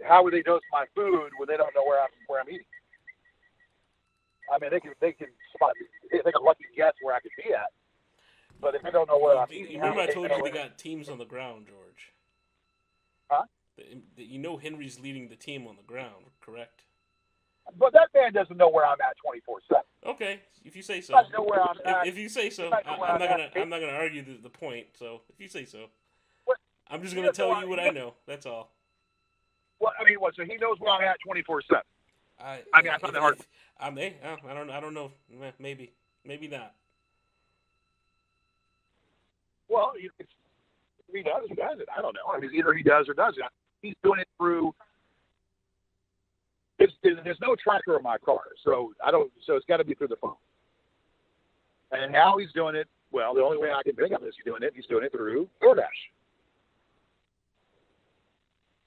Speaker 1: how would they dose my food when they don't know where I'm eating? I mean, they can spot. They can lucky guess where I could be at, but if they don't know where I'm eating,
Speaker 2: remember I told you they got teams on the ground, George.
Speaker 1: Huh?
Speaker 2: You know Henry's leading the team on the ground, correct?
Speaker 1: But that man doesn't know where I'm at 24/7.
Speaker 2: Okay, if you say
Speaker 1: He
Speaker 2: so.
Speaker 1: might know where I'm at.
Speaker 2: If you say
Speaker 1: He
Speaker 2: so,
Speaker 1: might know where I'm at.
Speaker 2: I'm not gonna argue the point. So if you say so,
Speaker 1: What?
Speaker 2: I'm just
Speaker 1: He
Speaker 2: gonna
Speaker 1: doesn't
Speaker 2: tell
Speaker 1: know.
Speaker 2: you what I know. That's all.
Speaker 1: What? I mean, what? So he knows where I'm at 24/7. I mean, I find
Speaker 2: If,
Speaker 1: it hard.
Speaker 2: I don't know. Maybe not.
Speaker 1: Well, if he does, he does it. I don't know. I mean, either he does or doesn't. He's doing it through. There's no tracker in my car, so I don't. So it's got to be through the phone. And how he's doing it, well, the only way I can think of is he's doing it through DoorDash.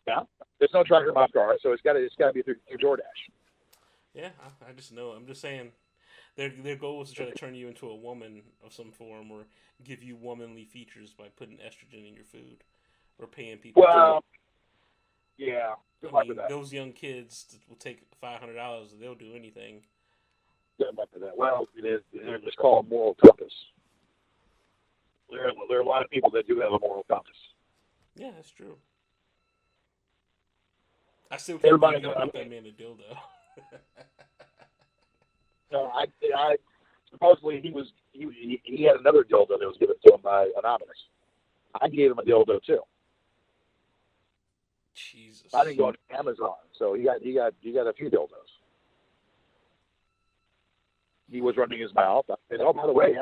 Speaker 1: Yeah, there's no tracker in my car, so it's got to be through DoorDash.
Speaker 2: Yeah, I just know. I'm just saying, their goal is to try to turn you into a woman of some form, or give you womanly features by putting estrogen in your food, or paying people.
Speaker 1: Well, yeah.
Speaker 2: I mean, those young kids will take $500. They'll do anything.
Speaker 1: Good luck with that. Well, it's called moral compass. There are a lot of people that do have a moral compass.
Speaker 2: Yeah, that's true. I still can't believe you bought that man a dildo.
Speaker 1: No, I supposedly he had another dildo that was given to him by Anonymous. I gave him a dildo too.
Speaker 2: Jesus.
Speaker 1: I didn't go on Amazon, so he got a few dildos. He was running his mouth. I said, "Oh, by the way,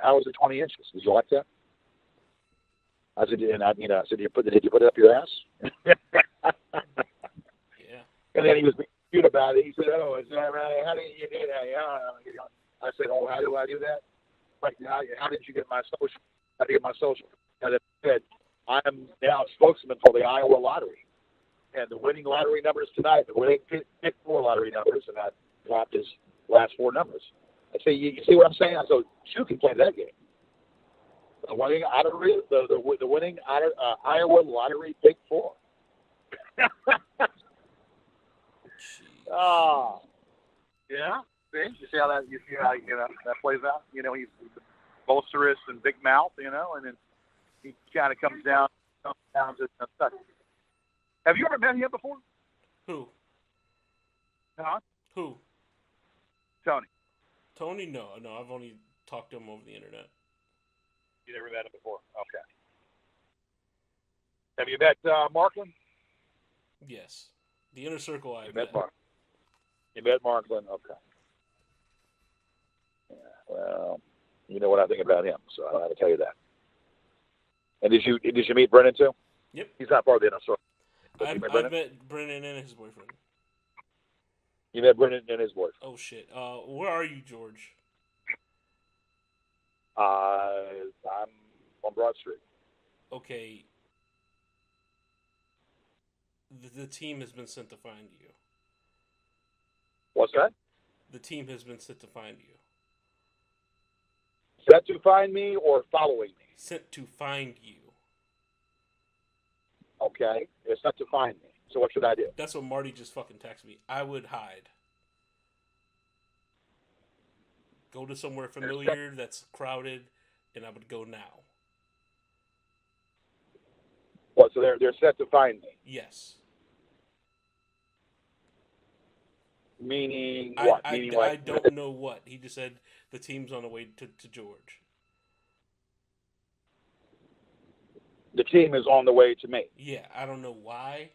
Speaker 1: how was it 20 inches? Did you like that?" I said, "I said, did you put it up your ass?"
Speaker 2: Yeah.
Speaker 1: And then he was being cute about it. He said, "Oh, is that right? How do you do that?" Yeah. I said, "Oh, how do I do that? Like, how did you get my social? How did you get my social?" And I said, "I'm now a spokesman for the Iowa lottery, and the winning lottery numbers tonight, the winning pick 4 lottery numbers, and I dropped his last 4 numbers." I say, "You see what I'm saying?" I said, "You can play that game. The winning lottery, the winning Iowa lottery pick 4." Oh, yeah. See, you see how that that plays out. He's boisterous and big mouth, and then he kind of comes down to stuff. Have you ever met him before?
Speaker 2: Who?
Speaker 1: Huh?
Speaker 2: Who?
Speaker 1: Tony.
Speaker 2: Tony? No. I've only talked to him over the internet.
Speaker 1: You never met him before? Okay. Have you met Marklin?
Speaker 2: Yes. The inner circle I
Speaker 1: met. You met Marklin? Okay. Yeah, well, you know what I think about him, so I don't have to tell you that. And did you meet Brennan too?
Speaker 2: Yep.
Speaker 1: He's not part of the inner circle.
Speaker 2: I've met Brennan and his boyfriend.
Speaker 1: You met Brennan and his boyfriend?
Speaker 2: Oh, shit. Where are you, George?
Speaker 1: I'm on Broad Street.
Speaker 2: Okay. The team has been sent to find you.
Speaker 1: What's that?
Speaker 2: The team has been sent to find you.
Speaker 1: Sent to find me or following me?
Speaker 2: Sent to find you.
Speaker 1: Okay. They're sent to find me. So what should I do?
Speaker 2: That's what Marty just fucking texted me. I would hide. Go to somewhere familiar that's crowded, and I would go now.
Speaker 1: What? So they're set to find me?
Speaker 2: Yes.
Speaker 1: Meaning what?
Speaker 2: I don't know what. He just said the team's on the way to George.
Speaker 1: The team is on the way to me.
Speaker 2: Yeah, I don't know why.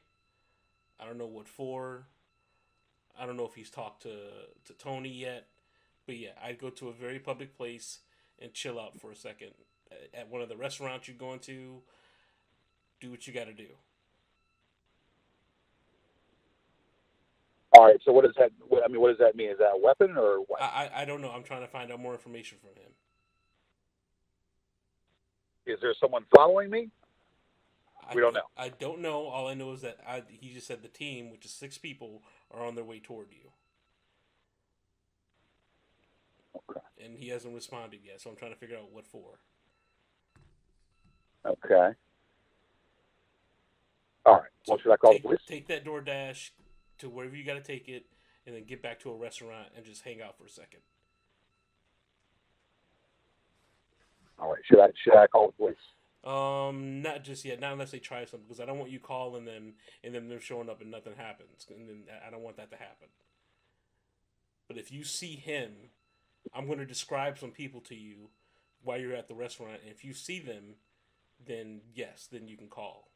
Speaker 2: I don't know what for. I don't know if he's talked to Tony yet. But yeah, I'd go to a very public place and chill out for a second. At one of the restaurants you're going to, do what you got to do.
Speaker 1: All right, so what does that? What does that mean? Is that a weapon or what?
Speaker 2: I don't know. I'm trying to find out more information from him.
Speaker 1: Is there someone following me? We don't know.
Speaker 2: I don't know. All I know is that he just said the team, which is 6 people, are on their way toward you.
Speaker 1: Okay.
Speaker 2: And he hasn't responded yet, so I'm trying to figure out what for.
Speaker 1: Okay. All right. So what should I call the police?
Speaker 2: Take that DoorDash to wherever you got to take it, and then get back to a restaurant and just hang out for a second.
Speaker 1: All right. Should I call the police?
Speaker 2: Not just yet. Not unless they try something, because I don't want you calling them and then they're showing up and nothing happens, and then I don't want that to happen. But if you see him, I'm going to describe some people to you while you're at the restaurant, and if you see them, then yes, then you can call,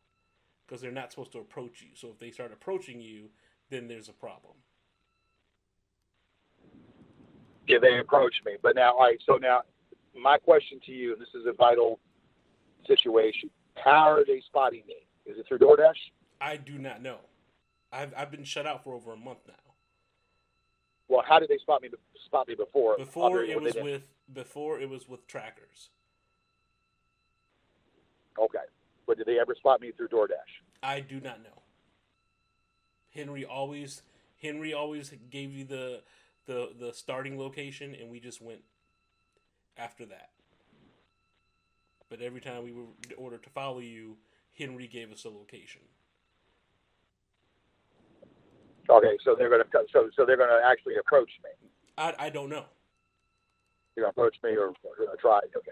Speaker 2: because they're not supposed to approach you. So if they start approaching you, then there's a problem.
Speaker 1: Yeah, they approach me. But now, all right, so now my question to you, and this is a vital situation. How are they spotting me? Is it through DoorDash?
Speaker 2: I do not know. I've been shut out for over a month now.
Speaker 1: Well, how did they spot me before?
Speaker 2: Before it was with trackers.
Speaker 1: Okay, but did they ever spot me through DoorDash?
Speaker 2: I do not know. Henry always gave you the starting location, and we just went after that. But every time we were ordered to follow you, Henry gave us a location.
Speaker 1: Okay, so they're gonna actually approach me.
Speaker 2: I don't know.
Speaker 1: They're gonna approach me or gonna try. Okay.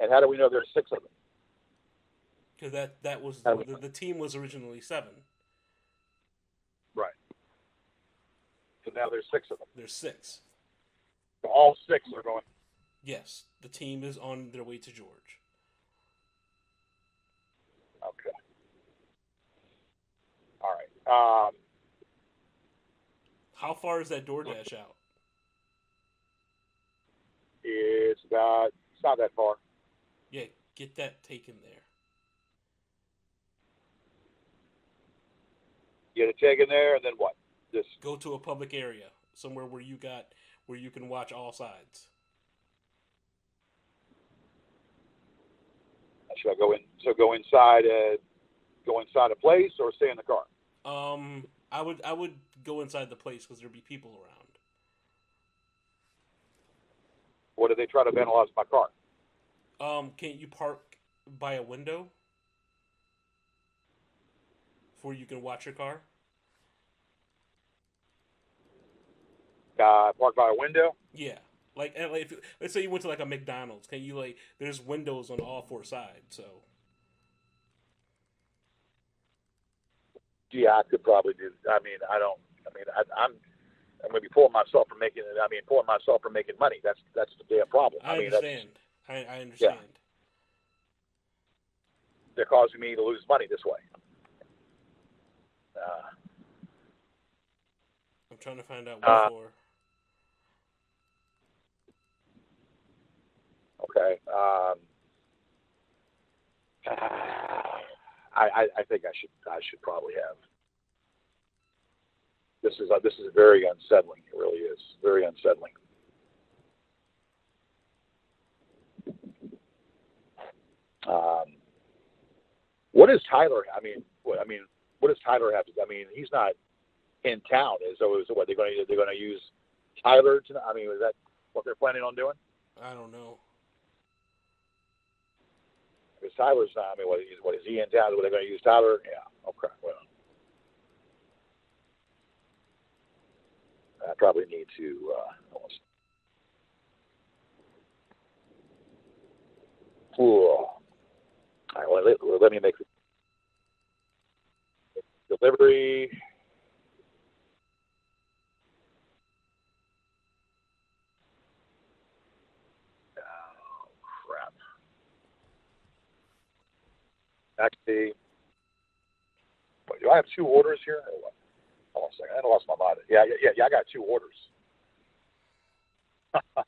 Speaker 1: And how do we know there's 6 of them?
Speaker 2: Because that was the team was originally 7.
Speaker 1: Right. So now there's 6 of them.
Speaker 2: There's 6.
Speaker 1: So all 6 are going.
Speaker 2: Yes, the team is on their way to George.
Speaker 1: Okay. All right.
Speaker 2: How far is that DoorDash out?
Speaker 1: It's not that far.
Speaker 2: Yeah, get that taken there.
Speaker 1: Get it taken there, and then what? Just
Speaker 2: go to a public area, somewhere where you can watch all sides.
Speaker 1: Should I go in? So go inside a place, or stay in the car?
Speaker 2: I would go inside the place, because there'd be people around.
Speaker 1: What do they try to vandalize my car?
Speaker 2: Can't you park by a window before you can watch your car?
Speaker 1: Park by a window?
Speaker 2: Yeah. Like let's say you went to like a McDonald's. Can you there's windows on all 4 sides, so.
Speaker 1: Yeah, I could probably do. I'm going to be pulling myself from making it. Pulling myself from making money. That's the damn problem.
Speaker 2: I understand. I understand.
Speaker 1: Yeah. They're causing me to lose money this way.
Speaker 2: I'm trying to find out what for.
Speaker 1: Okay. I think I should probably have. This is very unsettling. It really is very unsettling. What does Tyler? What does Tyler have to? He's not in town. So what they're going to use Tyler to? Is that what they're planning on doing?
Speaker 2: I don't know.
Speaker 1: Because Tyler's not. What is he in town? Are they going to use Tyler? Yeah. Okay. Well, I probably need to. All right. Well, let me make the delivery. Oh crap! Actually, do I have 2 orders here? Or what? Hold on a second. I lost my mind. Yeah. I got 2 orders. I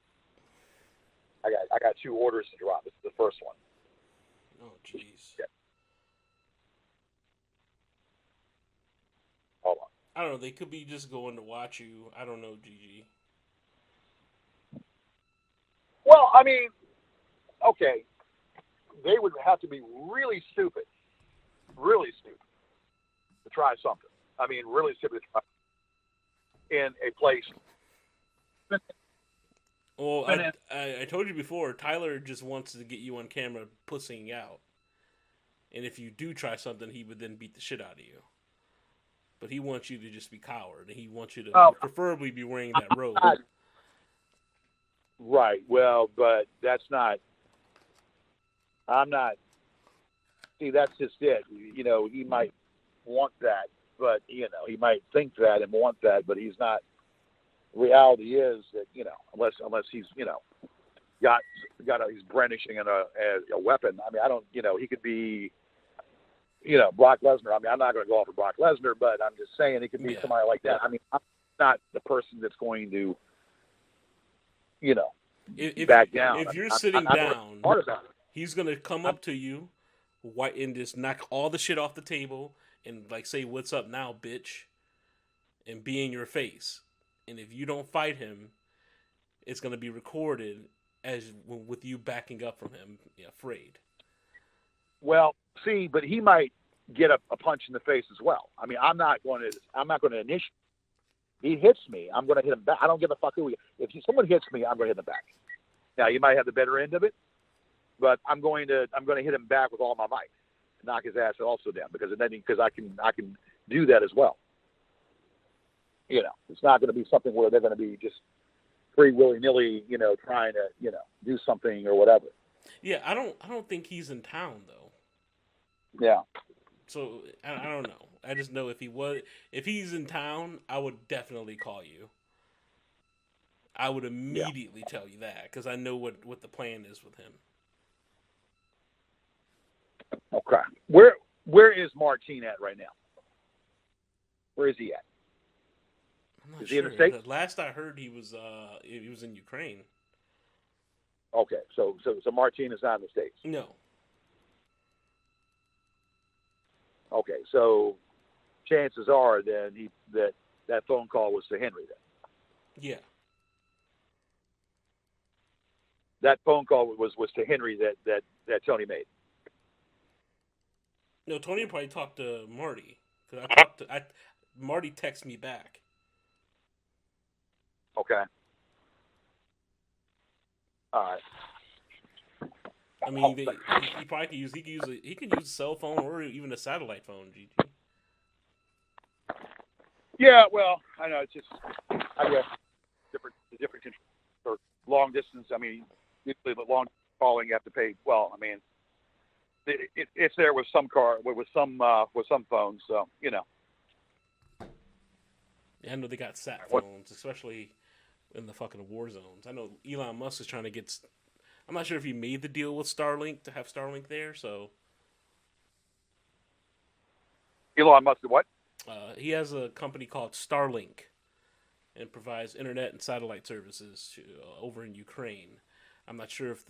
Speaker 1: got 2 orders to drop. This is the first one.
Speaker 2: Oh, jeez.
Speaker 1: Yeah. Hold on.
Speaker 2: I don't know. They could be just going to watch you. I don't know, GG.
Speaker 1: Well, okay. They would have to be really stupid to try something. Really stupid to try in a place.
Speaker 2: Well, I told you before, Tyler just wants to get you on camera pussying out. And if you do try something, he would then beat the shit out of you. But he wants you to just be coward, and he wants you to preferably be wearing that robe.
Speaker 1: Right. Well, but that's not. I'm not. See, that's just it. You know, he might want that, but you know, he might think that and want that, but he's not. Reality is that you know, unless he's got he's brandishing a weapon. I mean, I don't. You know, he could be. You know, Brock Lesnar. I mean, I'm not going to go off for Brock Lesnar, but I'm just saying it could be somebody like that. I mean, I'm not the person that's going to, you know, back down.
Speaker 2: If you're sitting down,
Speaker 1: part about it.
Speaker 2: He's gonna come up to you, and just knock all the shit off the table, and like say, "What's up now, bitch?" and be in your face. And if you don't fight him, it's gonna be recorded as with you backing up from him, afraid.
Speaker 1: Well, see, but he might get a punch in the face as well. I mean, I'm not going to initiate. He hits me, I'm going to hit him back. I don't give a fuck who he. If someone hits me, I'm going to hit them back. Now, you might have the better end of it, but I'm going to hit him back with all my might, knock his ass also down because I can do that as well. You know, it's not going to be something where they're going to be just free willy-nilly, trying to, do something or whatever.
Speaker 2: Yeah, I don't think he's in town though.
Speaker 1: Yeah.
Speaker 2: So I don't know. I just know if he's in town, I would definitely call you. I would immediately tell you that because I know what the plan is with him.
Speaker 1: Okay. Where is Martin at right now? Where is he at?
Speaker 2: I'm not
Speaker 1: is
Speaker 2: sure.
Speaker 1: He in the States?
Speaker 2: The last I heard, he was in Ukraine.
Speaker 1: Okay, so Martin is not in the States.
Speaker 2: No.
Speaker 1: Okay, so chances are then that phone call was to Henry then.
Speaker 2: Yeah.
Speaker 1: That phone call was to Henry that Tony made.
Speaker 2: No, Tony probably talked to Marty because Marty texted me back.
Speaker 1: Okay. All right.
Speaker 2: I mean, he probably could use he can use a cell phone or even a satellite phone. GG.
Speaker 1: Yeah, well, I know it's just I guess different for long distance. I mean, usually the long calling you have to pay. Well, I mean, if there was some phones, so
Speaker 2: Yeah, I know they got sat phones, especially in the fucking war zones. I know Elon Musk is trying to get. I'm not sure if he made the deal with Starlink to have Starlink there. So
Speaker 1: Elon Musk, what?
Speaker 2: He has a company called Starlink, and provides internet and satellite services over in Ukraine. I'm not sure if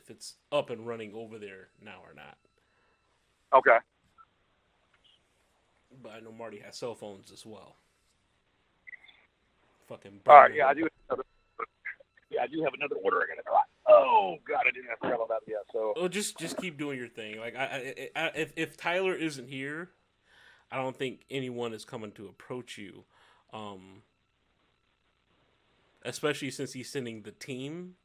Speaker 2: it's up and running over there now or not.
Speaker 1: Okay.
Speaker 2: But I know Marty has cell phones as well. Fucking.
Speaker 1: All right. Yeah, I do. I do have another order I got to try. Oh God, I didn't have to about that. Yeah. So.
Speaker 2: Well, just keep doing your thing. Like if Tyler isn't here, I don't think anyone is coming to approach you. Especially since he's sending the team,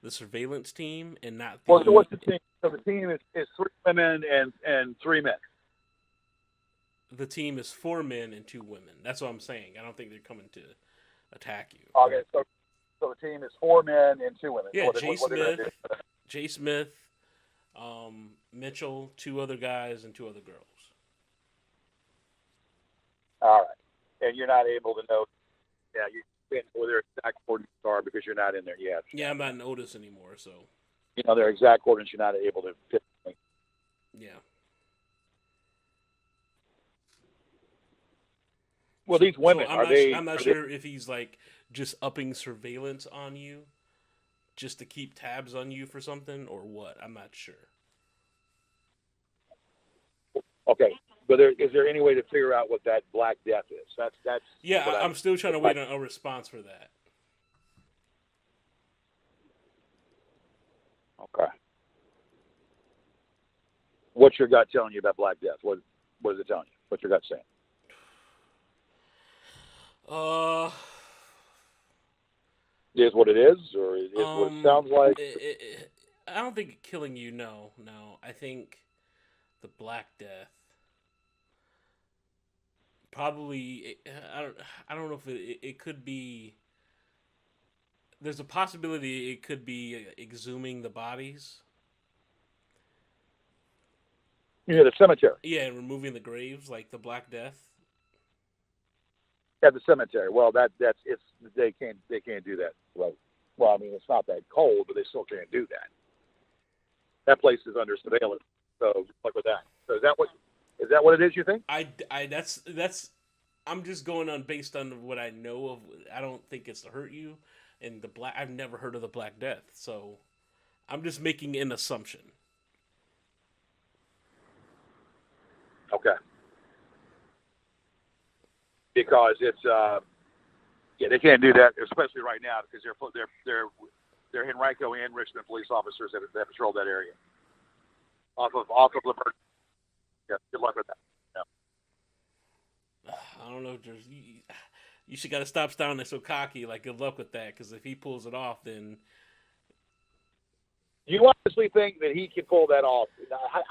Speaker 2: the surveillance team, and not the.
Speaker 1: Well, so what's the team? So the team is 3 women and 3 men.
Speaker 2: The team is 4 men and 2 women. That's what I'm saying. I don't think they're coming to attack you.
Speaker 1: Okay, so the team is 4 men and 2 women.
Speaker 2: Yeah, Jay Smith, Mitchell, 2 other guys, and 2 other girls.
Speaker 1: All right, and you're not able to know. Yeah, you can't know their exact coordinates are because you're not in there yet.
Speaker 2: Yeah, I'm not in Otis anymore, so.
Speaker 1: You know their exact coordinates. You're not able to fit.
Speaker 2: Yeah.
Speaker 1: Well, these women
Speaker 2: I'm not sure if he's like just upping surveillance on you, just to keep tabs on you for something, or what. I'm not sure.
Speaker 1: Okay, but is there any way to figure out what that Black Death is? That's.
Speaker 2: Yeah, I'm still trying to wait on a response for that.
Speaker 1: Okay. What's your gut telling you about Black Death? What is it telling you? What's your gut saying? Is what it is, or is what it sounds like?
Speaker 2: I don't think killing you. No. I think the Black Death probably. I don't know if it could be There's a possibility it could be exhuming the bodies.
Speaker 1: You know, the cemetery.
Speaker 2: Yeah, and removing the graves, like the Black Death.
Speaker 1: Yeah, the cemetery. Well, that's it's they can't do that. Well, I mean, it's not that cold, but they still can't do that. That place is under surveillance. So good luck with that. So is that what it is? You think?
Speaker 2: That's I'm just going on based on what I know of. I don't think it's to hurt you. And I've never heard of the Black Death, so I'm just making an assumption.
Speaker 1: Okay. Because it's they can't do that, especially right now because they're Henrico and Richmond police officers that patrol that area off of Laverne. Yeah, good luck with that. Yeah.
Speaker 2: I don't know. You should got to stop sounding so cocky. Like, good luck with that, because if he pulls it off, then
Speaker 1: You honestly think that he can pull that off?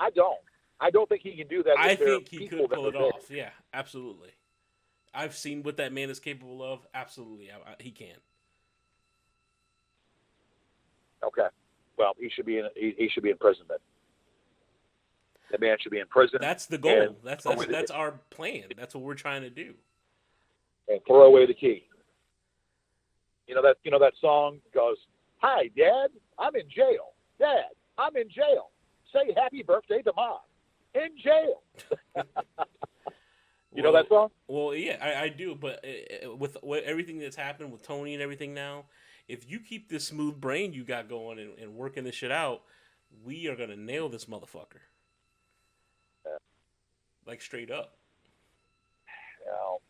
Speaker 1: I don't. I don't think he can do that.
Speaker 2: I think he could pull it off. Yeah, absolutely. I've seen what that man is capable of. Absolutely, he can.
Speaker 1: Okay. Well, he should be in prison then. That man should be in prison.
Speaker 2: That's the goal. That's our plan. That's what we're trying to do.
Speaker 1: And throw away the key. You know that song goes, "Hi, Dad, I'm in jail. Dad, I'm in jail. Say happy birthday to Mom. In jail." You know that song?
Speaker 2: Well, yeah, I do. But with everything that's happened with Tony and everything now, if you keep this smooth brain you got going and working this shit out, we are gonna nail this motherfucker.
Speaker 1: Yeah.
Speaker 2: Like straight up.
Speaker 1: Well,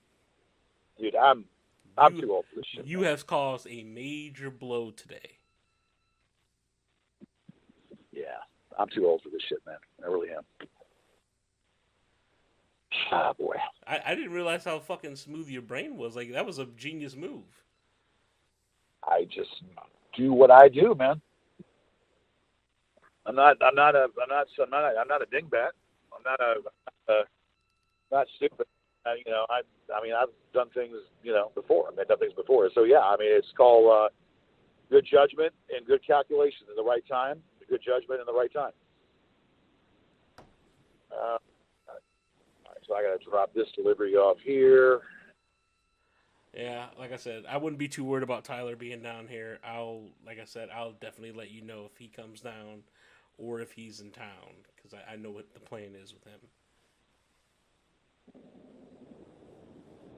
Speaker 1: dude, I'm too old for this shit.
Speaker 2: You have caused a major blow today.
Speaker 1: Yeah, I'm too old for this shit, man. I really am. Ah, boy.
Speaker 2: I didn't realize how fucking smooth your brain was. Like, that was a genius move.
Speaker 1: I just do what I do, man. I'm not a dingbat. I'm not stupid. I've done things, before. I've done things before. So yeah, I mean, it's called good judgment and good calculation in the right time. Good judgment in the right time. All right, so I got to drop this delivery off here.
Speaker 2: Yeah, like I said, I wouldn't be too worried about Tyler being down here. I'll definitely let you know if he comes down or if he's in town, because I know what the plan is with him.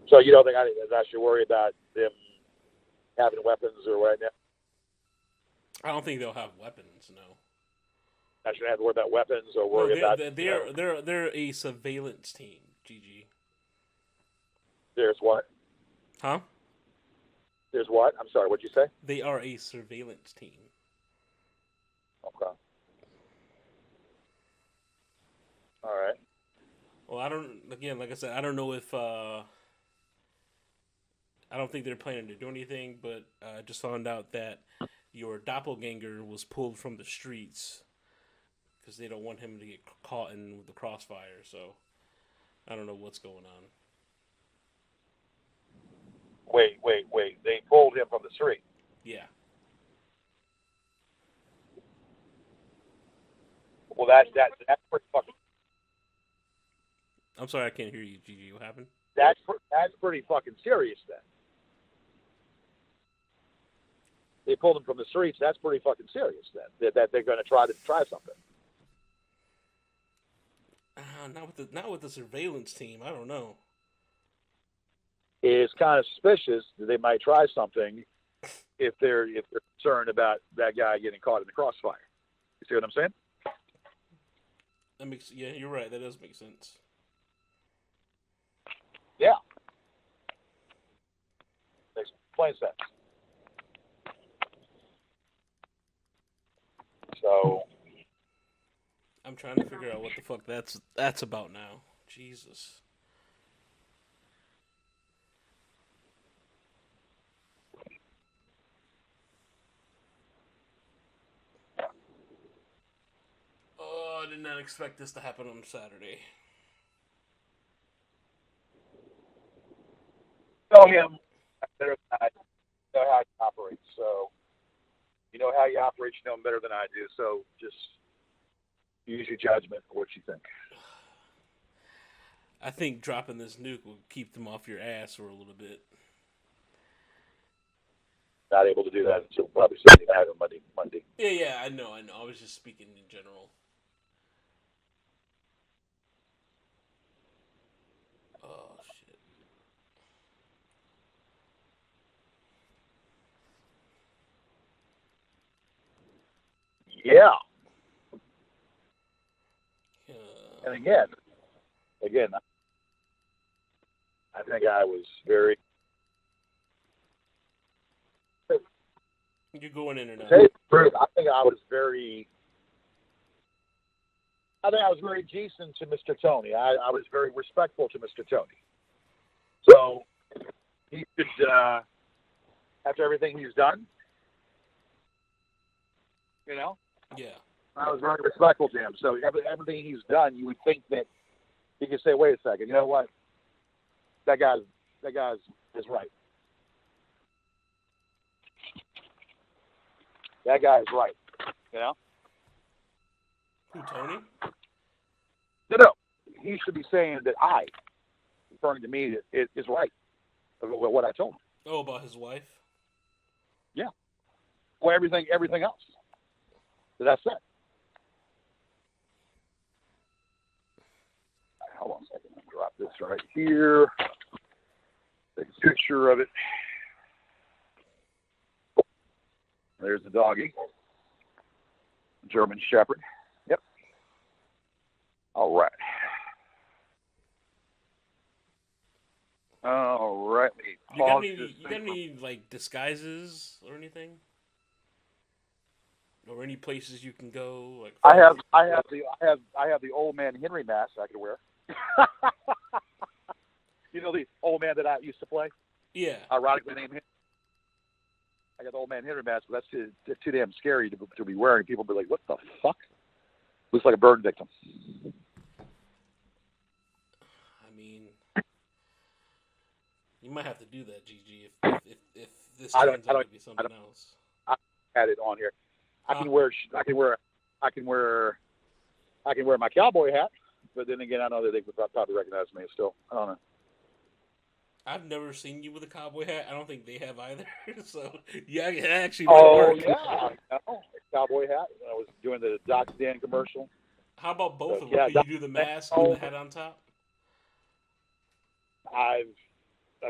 Speaker 1: So you don't think I should worry about them having weapons or what now?
Speaker 2: I don't think they'll have weapons, no.
Speaker 1: I shouldn't have to worry about weapons or worry about...
Speaker 2: They're a surveillance team, GG.
Speaker 1: There's what?
Speaker 2: Huh?
Speaker 1: There's what? I'm sorry, what'd you say?
Speaker 2: They are a surveillance team.
Speaker 1: Okay. All right.
Speaker 2: Well, like I said, I don't know if... I don't think they're planning to do anything, but I just found out that your doppelganger was pulled from the streets because they don't want him to get caught in the crossfire, so I don't know what's going on.
Speaker 1: Wait. They pulled him from the street.
Speaker 2: Yeah.
Speaker 1: Well, that's pretty fucking...
Speaker 2: I'm sorry, I can't hear you, Gigi. What happened?
Speaker 1: That's pretty fucking serious then. They pulled him from the streets. That's pretty fucking serious then. That they're going to try something.
Speaker 2: Not with the surveillance team. I don't know.
Speaker 1: It's kind of suspicious that they might try something if they're concerned about that guy getting caught in the crossfire. You see what I'm saying?
Speaker 2: Yeah, you're right. That does make sense.
Speaker 1: Yeah. Makes plain sense. So
Speaker 2: I'm trying to figure out what the fuck that's about now. Jesus. Oh, I did not expect this to happen on Saturday.
Speaker 1: tell him better than know how you operate. So you know how you operate. You know them better than I do. So just use your judgment for what you think.
Speaker 2: I think dropping this nuke will keep them off your ass for a little bit.
Speaker 1: Not able to do that until probably Sunday night or Monday. Monday.
Speaker 2: Yeah, I know. I was just speaking in general. Oh shit.
Speaker 1: Yeah. And
Speaker 2: Uh,
Speaker 1: again, I think I was very.
Speaker 2: you're going in and
Speaker 1: To
Speaker 2: out.
Speaker 1: tell you the truth, I think I was very. I think I was very decent to Mr. Tony. I was very respectful to Mr. Tony. So he should, after everything he's done, you know,
Speaker 2: Yeah.
Speaker 1: I was very respectful to him. So everything he's done, you would think that he could say, "Wait a second, you know what? That guy's is right. That guy is right." You know?
Speaker 2: Who, Tony?
Speaker 1: No. He should be saying that I, referring to me, is right. What I told him.
Speaker 2: Oh, about his wife?
Speaker 1: Yeah. Or everything else that I said. Hold on a second. I'll drop this right here. Take a picture of it. There's the doggy. German Shepherd. Yep. All right. All right.
Speaker 2: You got any like disguises or anything? Or any places you can go? Like
Speaker 1: I have the old man Henry mask I could wear. You know the old man that I used to play?
Speaker 2: Yeah.
Speaker 1: Ironically named Henry. I got the old man Henry mask, but that's too damn scary to be wearing. People be like, "What the fuck?" Looks like a burn victim.
Speaker 2: I mean, you might have to do that, GG, if this
Speaker 1: I
Speaker 2: turns
Speaker 1: don't.
Speaker 2: out to be something else.
Speaker 1: I had it on here. I can wear my cowboy hat, but then again, I know that they would probably recognize me still. I don't know.
Speaker 2: I've never seen you with a cowboy hat. I don't think they have either. So yeah, it actually might work.
Speaker 1: Yeah, cowboy hat. I was doing the Doc Stand commercial.
Speaker 2: How about both
Speaker 1: So,
Speaker 2: of them?
Speaker 1: yeah,
Speaker 2: Can you do the mask with the hat on top?
Speaker 1: I've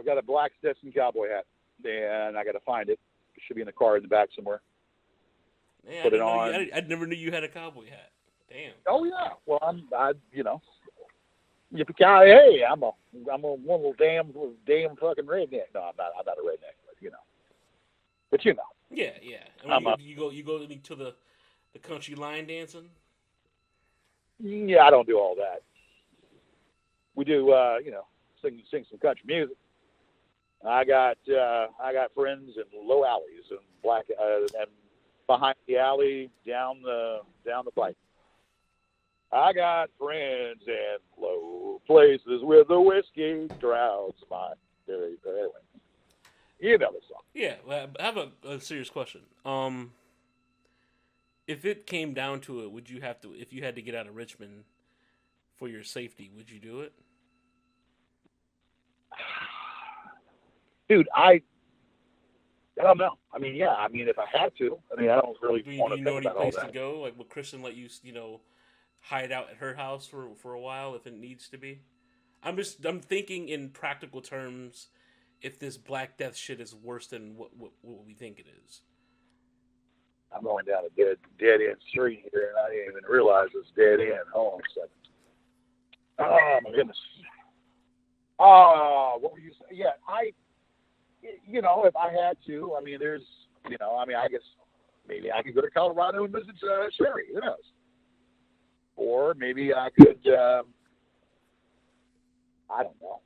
Speaker 1: got a black Stetson cowboy hat, and I got to find it. It should be in the car in the back somewhere.
Speaker 2: Man,
Speaker 1: Put it on.
Speaker 2: I never knew you had a cowboy hat. Damn.
Speaker 1: Oh yeah. Well, hey, I'm a one little damn fucking redneck. No, I'm not a redneck, but you know.
Speaker 2: Yeah. I mean, you go to the country line dancing.
Speaker 1: Yeah, I don't do all that. We do, sing some country music. I got friends in low alleys and and behind the alley down the pipe. I got friends in low places where the whiskey drowns my very anyway. You know the song.
Speaker 2: Yeah, well, I have a serious question. If it came down to it, would you have to, if you had to get out of Richmond for your safety, would you do it?
Speaker 1: Dude, I don't know. I mean, yeah. I mean, if I had to, I don't really want to
Speaker 2: know
Speaker 1: think
Speaker 2: any
Speaker 1: about all
Speaker 2: place
Speaker 1: that.
Speaker 2: to go? Like, would Kristen let you, hide out at her house for a while if it needs to be? I'm thinking in practical terms. If this Black Death shit is worse than what we think it is.
Speaker 1: I'm going down a dead end street here, and I didn't even realize it's dead end. Hold on a second. Oh my goodness. Oh, what were you saying? Yeah, if I had to, I mean, I guess maybe I could go to Colorado and visit Sherry. Who knows? Or maybe I could, I don't know,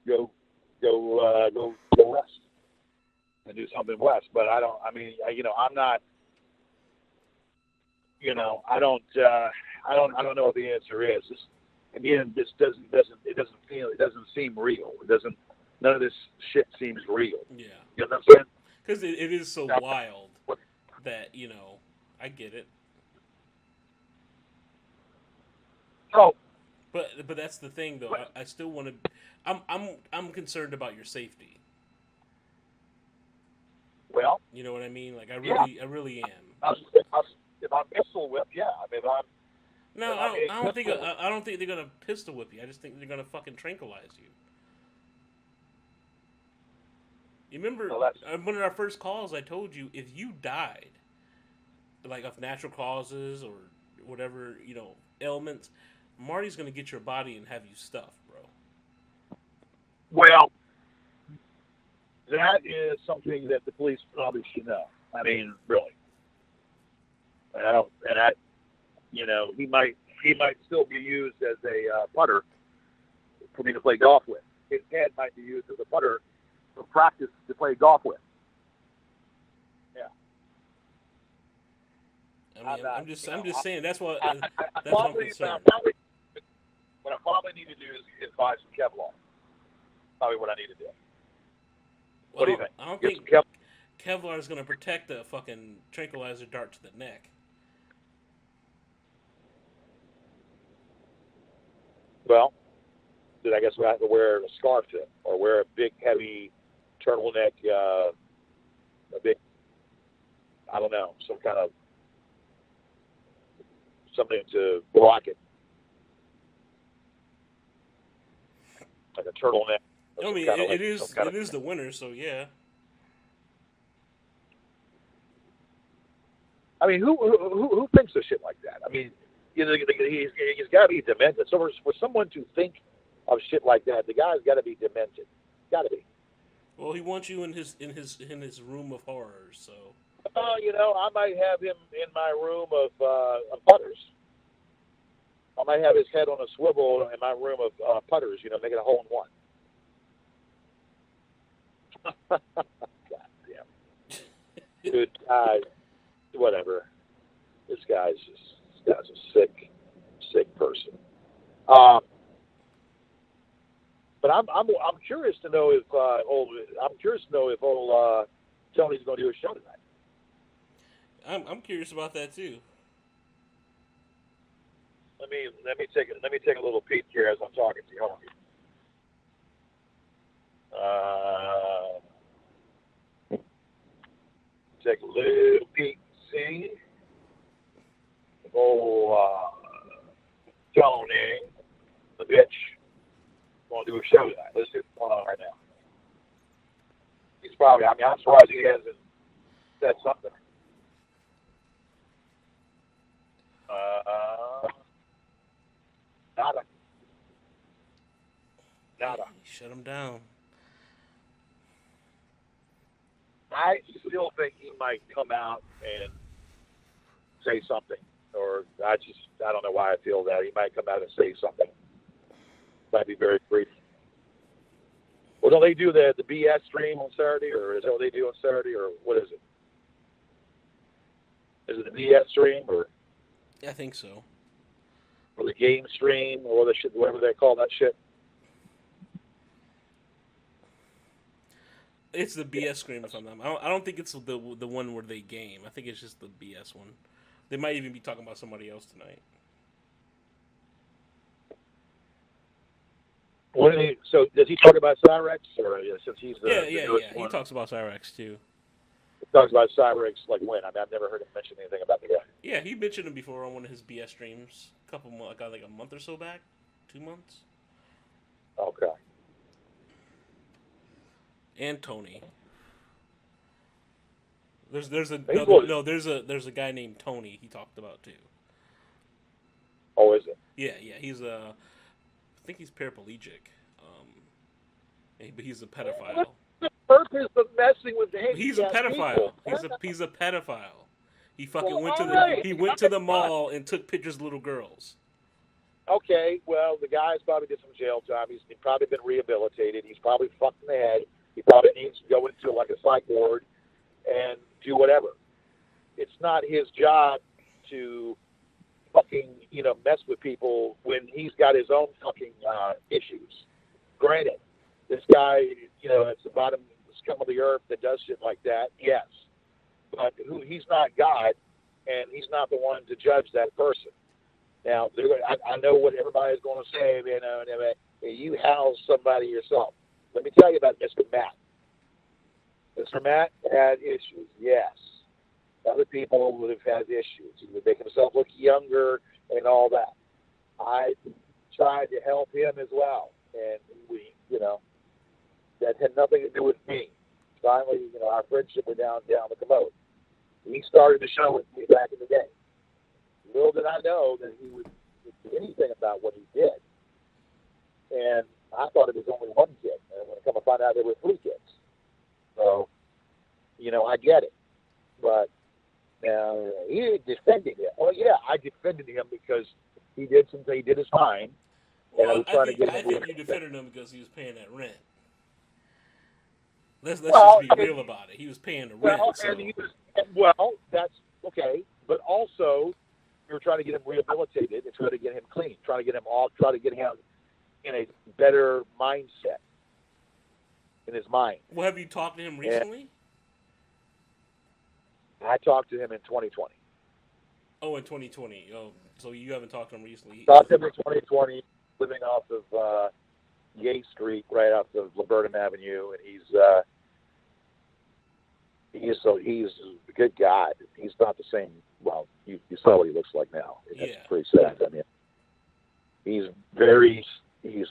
Speaker 1: go west and do something west. But I don't. I mean, I'm not. I don't know what the answer is. Again, this doesn't seem real. It doesn't. none of this shit seems real.
Speaker 2: Yeah.
Speaker 1: You know what I'm saying?
Speaker 2: Because it is so
Speaker 1: Now,
Speaker 2: wild that, I get it.
Speaker 1: so,
Speaker 2: But that's the thing, though. I still want to. I'm concerned about your safety.
Speaker 1: well,
Speaker 2: You know what I mean? Like
Speaker 1: yeah.
Speaker 2: I really am.
Speaker 1: If I'm missile whipped, yeah. I mean,
Speaker 2: No,
Speaker 1: if I'm being
Speaker 2: I don't think
Speaker 1: pistol,
Speaker 2: I don't think they're gonna pistol whip you. I just think they're gonna fucking tranquilize you. You remember
Speaker 1: so that's
Speaker 2: one of our first calls? I told you if you died, like of natural causes or whatever ailments, Marty's gonna get your body and have you stuffed, bro.
Speaker 1: well. That is something that the police probably should know. I mean, really. And I don't. And I, he might still be used as a putter for me to play golf with. His head might be used as a putter for practice to play golf with. Yeah.
Speaker 2: I mean, I'm just saying that's what
Speaker 1: I
Speaker 2: that's what I'm
Speaker 1: probably,
Speaker 2: concerned.
Speaker 1: what I probably need to do is buy some Kevlar. Probably what I need to do.
Speaker 2: Well,
Speaker 1: What do you think?
Speaker 2: I don't
Speaker 1: Get
Speaker 2: think
Speaker 1: some
Speaker 2: Kevlar is gonna protect a fucking tranquilizer dart to the neck.
Speaker 1: Well, then I guess we have to wear a scarf to it, or wear a big, heavy turtleneck, a big, I don't know, some kind of something to block it, like a turtleneck.
Speaker 2: I mean, it is the winter, so yeah.
Speaker 1: I mean, who thinks of shit like that? I mean, he's got to be demented. So for someone to think of shit like that, the guy's got to be demented. Got to be.
Speaker 2: Well, he wants you in his room of horrors, so.
Speaker 1: I might have him in my room of putters. I might have his head on a swivel in my room of putters. Making a hole in one. God damn. Dude, whatever. This guy's a sick person. But I'm curious to know if old Tony's going to do a show tonight.
Speaker 2: I'm curious about that too.
Speaker 1: Let me take a little peek here as I'm talking to you. Hold on. Take a little peek. See, Tony, the bitch, going to do a show tonight. Let's see what's going on right now. He's probably. I mean, I'm surprised he hasn't said something. Nada.
Speaker 2: Shut him down.
Speaker 1: I still think he might come out and say something, or I don't know why I feel that he might come out and say something. Might be very brief. Well, don't they do the BS stream on Saturday, or is that what they do on Saturday, or what is it? Is it the BS stream, or
Speaker 2: I think so.
Speaker 1: Or the game stream, or whatever they call that shit?
Speaker 2: It's the BS stream or something. I don't think it's the one where they game. I think it's just the BS one. They might even be talking about somebody else tonight.
Speaker 1: So does he talk about Cyrex, or since he's the newest
Speaker 2: He
Speaker 1: one?
Speaker 2: talks about Cyrex too.
Speaker 1: He talks about Cyrex like when? I mean, I've never heard him mention anything about the guy.
Speaker 2: Yeah, he mentioned him before on one of his BS streams. Like a month or so back, 2 months.
Speaker 1: Okay.
Speaker 2: And Tony. There's a guy named Tony he talked about too.
Speaker 1: Oh, is it?
Speaker 2: Yeah, he's I think he's paraplegic. But he's a pedophile.
Speaker 1: What's the purpose of messing with the
Speaker 2: He's a pedophile.
Speaker 1: People?
Speaker 2: He's a pedophile. He fucking went
Speaker 1: right.
Speaker 2: to the mall and took pictures of little girls.
Speaker 1: Okay, well, the guy's probably did some jail time. He's probably been rehabilitated. He's probably fucked in the head. He probably needs to go into like a psych ward and do whatever. It's not his job to fucking, mess with people when he's got his own fucking issues. Granted, this guy, it's the bottom scum of the earth that does shit like that. Yes, but he's not God, and he's not the one to judge that person. Now, I know what everybody's going to say. You house somebody yourself. Let me tell you about Mr. Matt. Mr. Matt had issues, yes. Other people would have had issues. He would make himself look younger and all that. I tried to help him as well, and that had nothing to do with me. Finally, our friendship went down the commode. He started the show with me back in the day. Little did I know that he would do anything about what he did. And I thought it was only one kid. And when I come to find out there were 3 kids. So, I get it. But he defended him. Well, yeah, I defended him because he did his time.
Speaker 2: Well, I think you defended him because he was paying that rent. Let's just be real about it. He was paying the rent.
Speaker 1: That's okay. But also, we were trying to get him rehabilitated and try to get him clean, try to get him in a better mindset in his mind.
Speaker 2: Well, have you talked to him recently?
Speaker 1: I talked to him in 2020.
Speaker 2: Oh, in 2020. Oh, so you haven't talked to him recently?
Speaker 1: Talked to him in 2020, living off of Gay Street, right off of Laburnum Avenue, and he's a good guy. He's not the same. Well, you saw what he looks like now. It's pretty sad. I mean, he's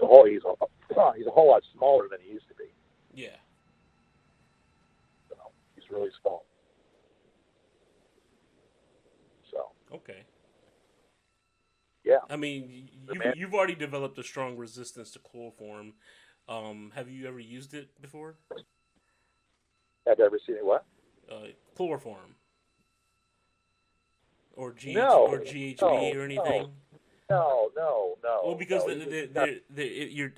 Speaker 1: a whole lot smaller than he used to be.
Speaker 2: Yeah.
Speaker 1: So he's really small. So.
Speaker 2: Okay.
Speaker 1: Yeah.
Speaker 2: I mean, you've already developed a strong resistance to chloroform. Have you ever used it before?
Speaker 1: Have you ever seen it? What?
Speaker 2: Chloroform. Or GHB or anything?
Speaker 1: No.
Speaker 2: Well, because you're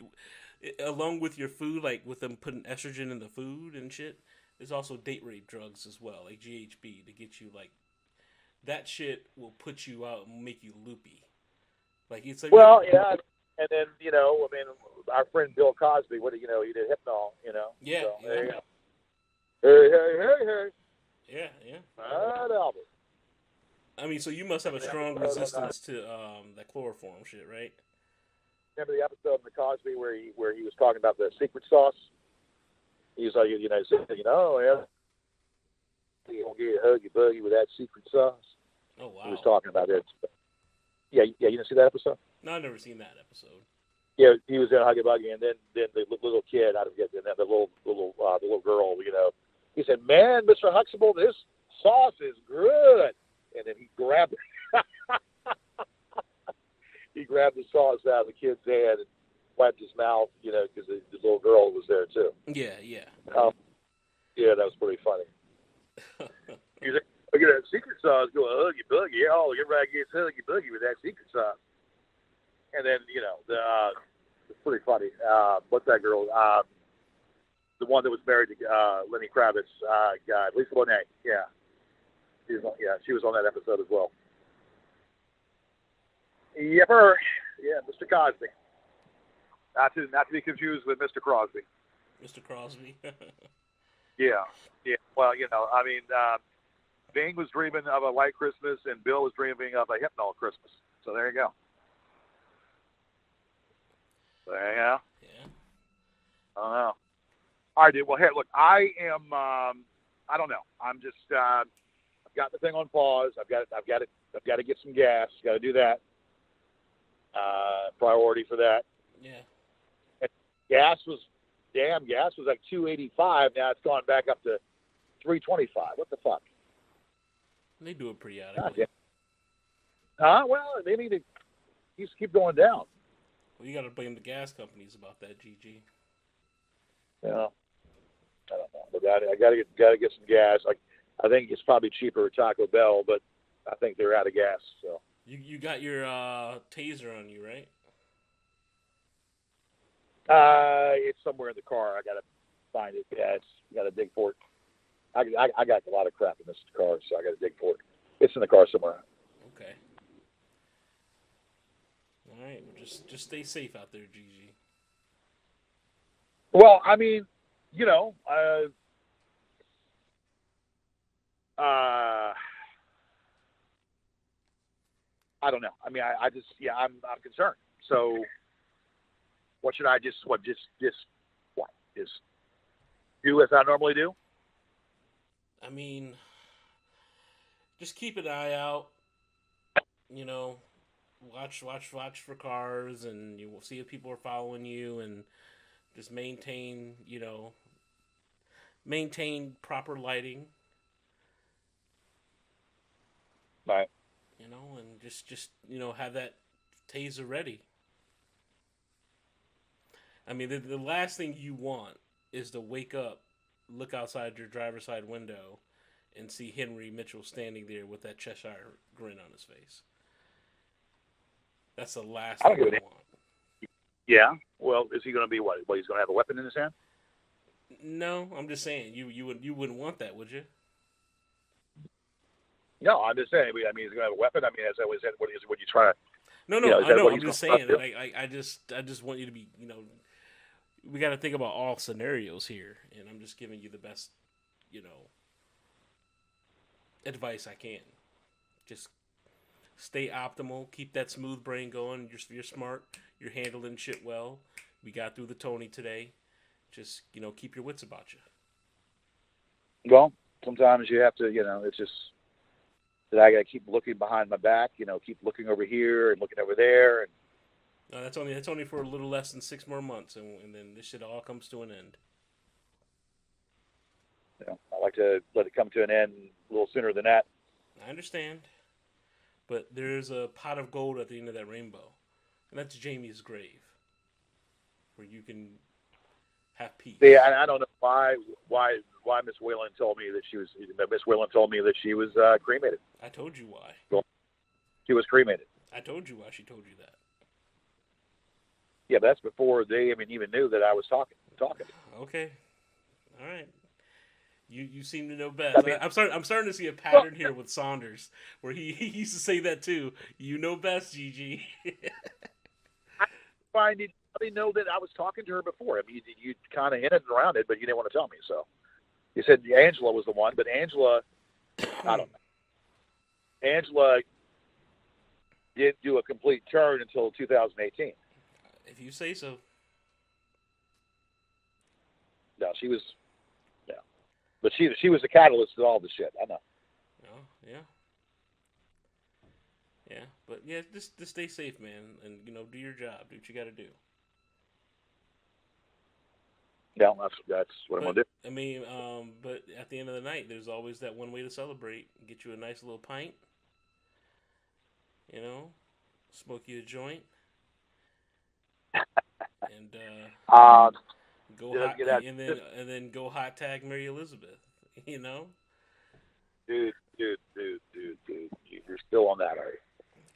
Speaker 2: along with your food, like with them putting estrogen in the food and shit, there's also date rape drugs as well, like GHB, to get you like that shit will put you out and make you loopy. Like it's like
Speaker 1: yeah, and then our friend Bill Cosby, he did Hypnol,
Speaker 2: Yeah.
Speaker 1: So,
Speaker 2: Yeah.
Speaker 1: there you go. Hey.
Speaker 2: Yeah.
Speaker 1: Right, Albert.
Speaker 2: I mean, so you must have a strong resistance to that chloroform shit, right?
Speaker 1: Remember the episode of the Cosby where he was talking about the secret sauce? He was like, he said, you gonna get huggy buggy with that secret sauce.
Speaker 2: Oh wow.
Speaker 1: He was talking about it. Yeah. You didn't see that episode?
Speaker 2: No, I've never seen that episode.
Speaker 1: Yeah, he was in huggy buggy, and then the little kid, I forget, and then the little girl, he said, "Man, Mr. Huxtable, this sauce is good." And then he grabbed the sauce out of the kid's hand and wiped his mouth, because the little girl was there too.
Speaker 2: Yeah.
Speaker 1: Yeah, that was pretty funny. He's like, "Look at that secret sauce, go huggy buggy. Oh, everybody gets huggy buggy with that secret sauce." And then it's pretty funny. What's that girl? The one that was married to Lenny Kravitz. Lisa Bonet. Yeah. She was on that episode as well. Yepper. Yeah, Mr. Cosby. Not to be confused with Mr. Crosby.
Speaker 2: Mr. Crosby.
Speaker 1: Yeah. Well, Bing was dreaming of a white Christmas, and Bill was dreaming of a Hypnol Christmas. So there you go. Yeah. I don't know. All right, dude. Well, hey, look, I am. I don't know. I'm just. I've got the thing on pause. I've got to get some gas. Got to do that. Priority for that.
Speaker 2: Yeah.
Speaker 1: And gas was like $2.85. Now it's gone back up to $3.25. What the fuck?
Speaker 2: They do it periodically.
Speaker 1: Huh? Well, they need to keep going down.
Speaker 2: Well, you got to blame the gas companies about that, GG.
Speaker 1: Yeah. I don't know. But I got to get some gas. I think it's probably cheaper at Taco Bell, but I think they're out of gas. So
Speaker 2: you got your taser on you, right?
Speaker 1: It's somewhere in the car. I got to find it. Yeah, got to dig for it. I got a lot of crap in this car, so I got to dig for it. It's in the car somewhere.
Speaker 2: Okay. All right. Well, just stay safe out there, GG.
Speaker 1: Well, I mean, I don't know. I mean, I just, yeah, I'm concerned. So, what should I just, what, just do as I normally do?
Speaker 2: I mean, just keep an eye out. You know, watch for cars, and you will see if people are following you, and just maintain proper lighting.
Speaker 1: Right.
Speaker 2: And just have that taser ready. I mean, the last thing you want is to wake up, look outside your driver's side window, and see Henry Mitchell standing there with that Cheshire grin on his face. That's the last
Speaker 1: I don't
Speaker 2: thing
Speaker 1: give
Speaker 2: I
Speaker 1: a
Speaker 2: want.
Speaker 1: Yeah. Well, is he going to be what? Well, he's going to have a weapon in his hand?
Speaker 2: No, I'm just saying you wouldn't want that, would you?
Speaker 1: No, I'm just saying. I mean, he's going to have a weapon. I mean, as I always said, what you try to?
Speaker 2: No,
Speaker 1: Is
Speaker 2: I
Speaker 1: that
Speaker 2: know.
Speaker 1: what
Speaker 2: I'm
Speaker 1: he's
Speaker 2: just
Speaker 1: going
Speaker 2: saying.
Speaker 1: to do?
Speaker 2: I just want you to be. We got to think about all scenarios here, and I'm just giving you the best, advice I can. Just stay optimal. Keep that smooth brain going. You're smart. You're handling shit well. We got through the Tony today. Just keep your wits about you.
Speaker 1: Well, sometimes you have to. It's just that I got to keep looking behind my back. Keep looking over here and looking over there, and
Speaker 2: No, that's only for a little less than 6 more months, and then this shit all comes to an end.
Speaker 1: I like to let it come to an end a little sooner than that.
Speaker 2: I understand, but there's a pot of gold at the end of that rainbow, and that's Jamie's grave, where you can have peace.
Speaker 1: See, I don't know why Miss Whalen told me that Miss Whalen told me that she was cremated.
Speaker 2: I told you why.
Speaker 1: Well, she was cremated.
Speaker 2: I told you why she told you that.
Speaker 1: Yeah, but that's before they even knew that I was talking.
Speaker 2: Okay, all right. You seem to know best.
Speaker 1: I mean,
Speaker 2: I'm starting to see a pattern here with Saunders, where he used to say that too. You know best, GG.
Speaker 1: I didn't really know that I was talking to her before. I mean, you kind of hinted around it, but you didn't want to tell me. So you said Angela was the one, but Angela, I don't know. Angela didn't do a complete turn until 2018.
Speaker 2: If you say so.
Speaker 1: No, she was. Yeah, but she was the catalyst to all the shit. I know.
Speaker 2: Oh, yeah. Yeah, but yeah, just stay safe, man, and do your job. Do what you got to do.
Speaker 1: Yeah, that's what I'm gonna do.
Speaker 2: I mean, but at the end of the night, there's always that one way to celebrate. Get you a nice little pint. Smoke you a joint, and go hot, and then go hot tag Mary Elizabeth.
Speaker 1: Dude, you're still on that, are you?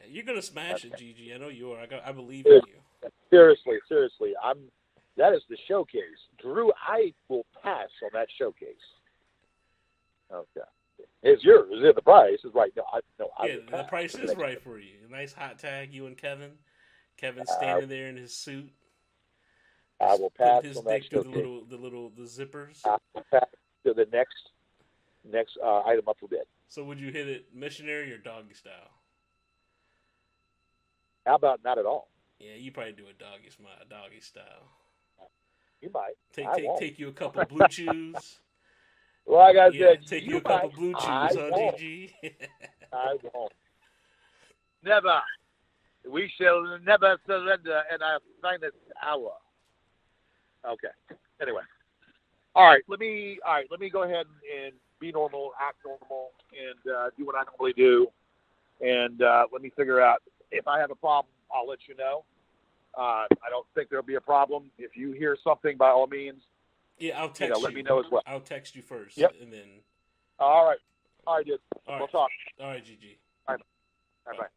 Speaker 2: You're gonna smash it, GG. I know you are. I believe
Speaker 1: in
Speaker 2: you.
Speaker 1: Seriously, that is the showcase. Drew, I will pass on that showcase. Okay. It's yours. The price is right.
Speaker 2: The price is right for you. A nice hot tag, you and Kevin. Kevin standing there in his suit.
Speaker 1: I will pass
Speaker 2: his
Speaker 1: on that
Speaker 2: dick through
Speaker 1: showcase.
Speaker 2: the zippers.
Speaker 1: I will pass to the next item up for bid.
Speaker 2: So would you hit it missionary or doggy style?
Speaker 1: How about not at all?
Speaker 2: Yeah, you probably do a doggy style.
Speaker 1: You might.
Speaker 2: Take you a couple blue chews.
Speaker 1: Like I said,
Speaker 2: take you a couple blue chews, GG.
Speaker 1: I won't. Never. We shall never surrender in our finest hour. Okay. Anyway. All right. Let me go ahead and be normal, act normal, and do what I normally do. And let me figure out if I have a problem. I'll let you know. I don't think there'll be a problem. If you hear something, by all means,
Speaker 2: I'll text you.
Speaker 1: Let me know as well.
Speaker 2: I'll text you first.
Speaker 1: Yep.
Speaker 2: And then.
Speaker 1: All right. All right, dude.
Speaker 2: All right.
Speaker 1: We'll talk.
Speaker 2: All right, GG.
Speaker 1: All right. Bye.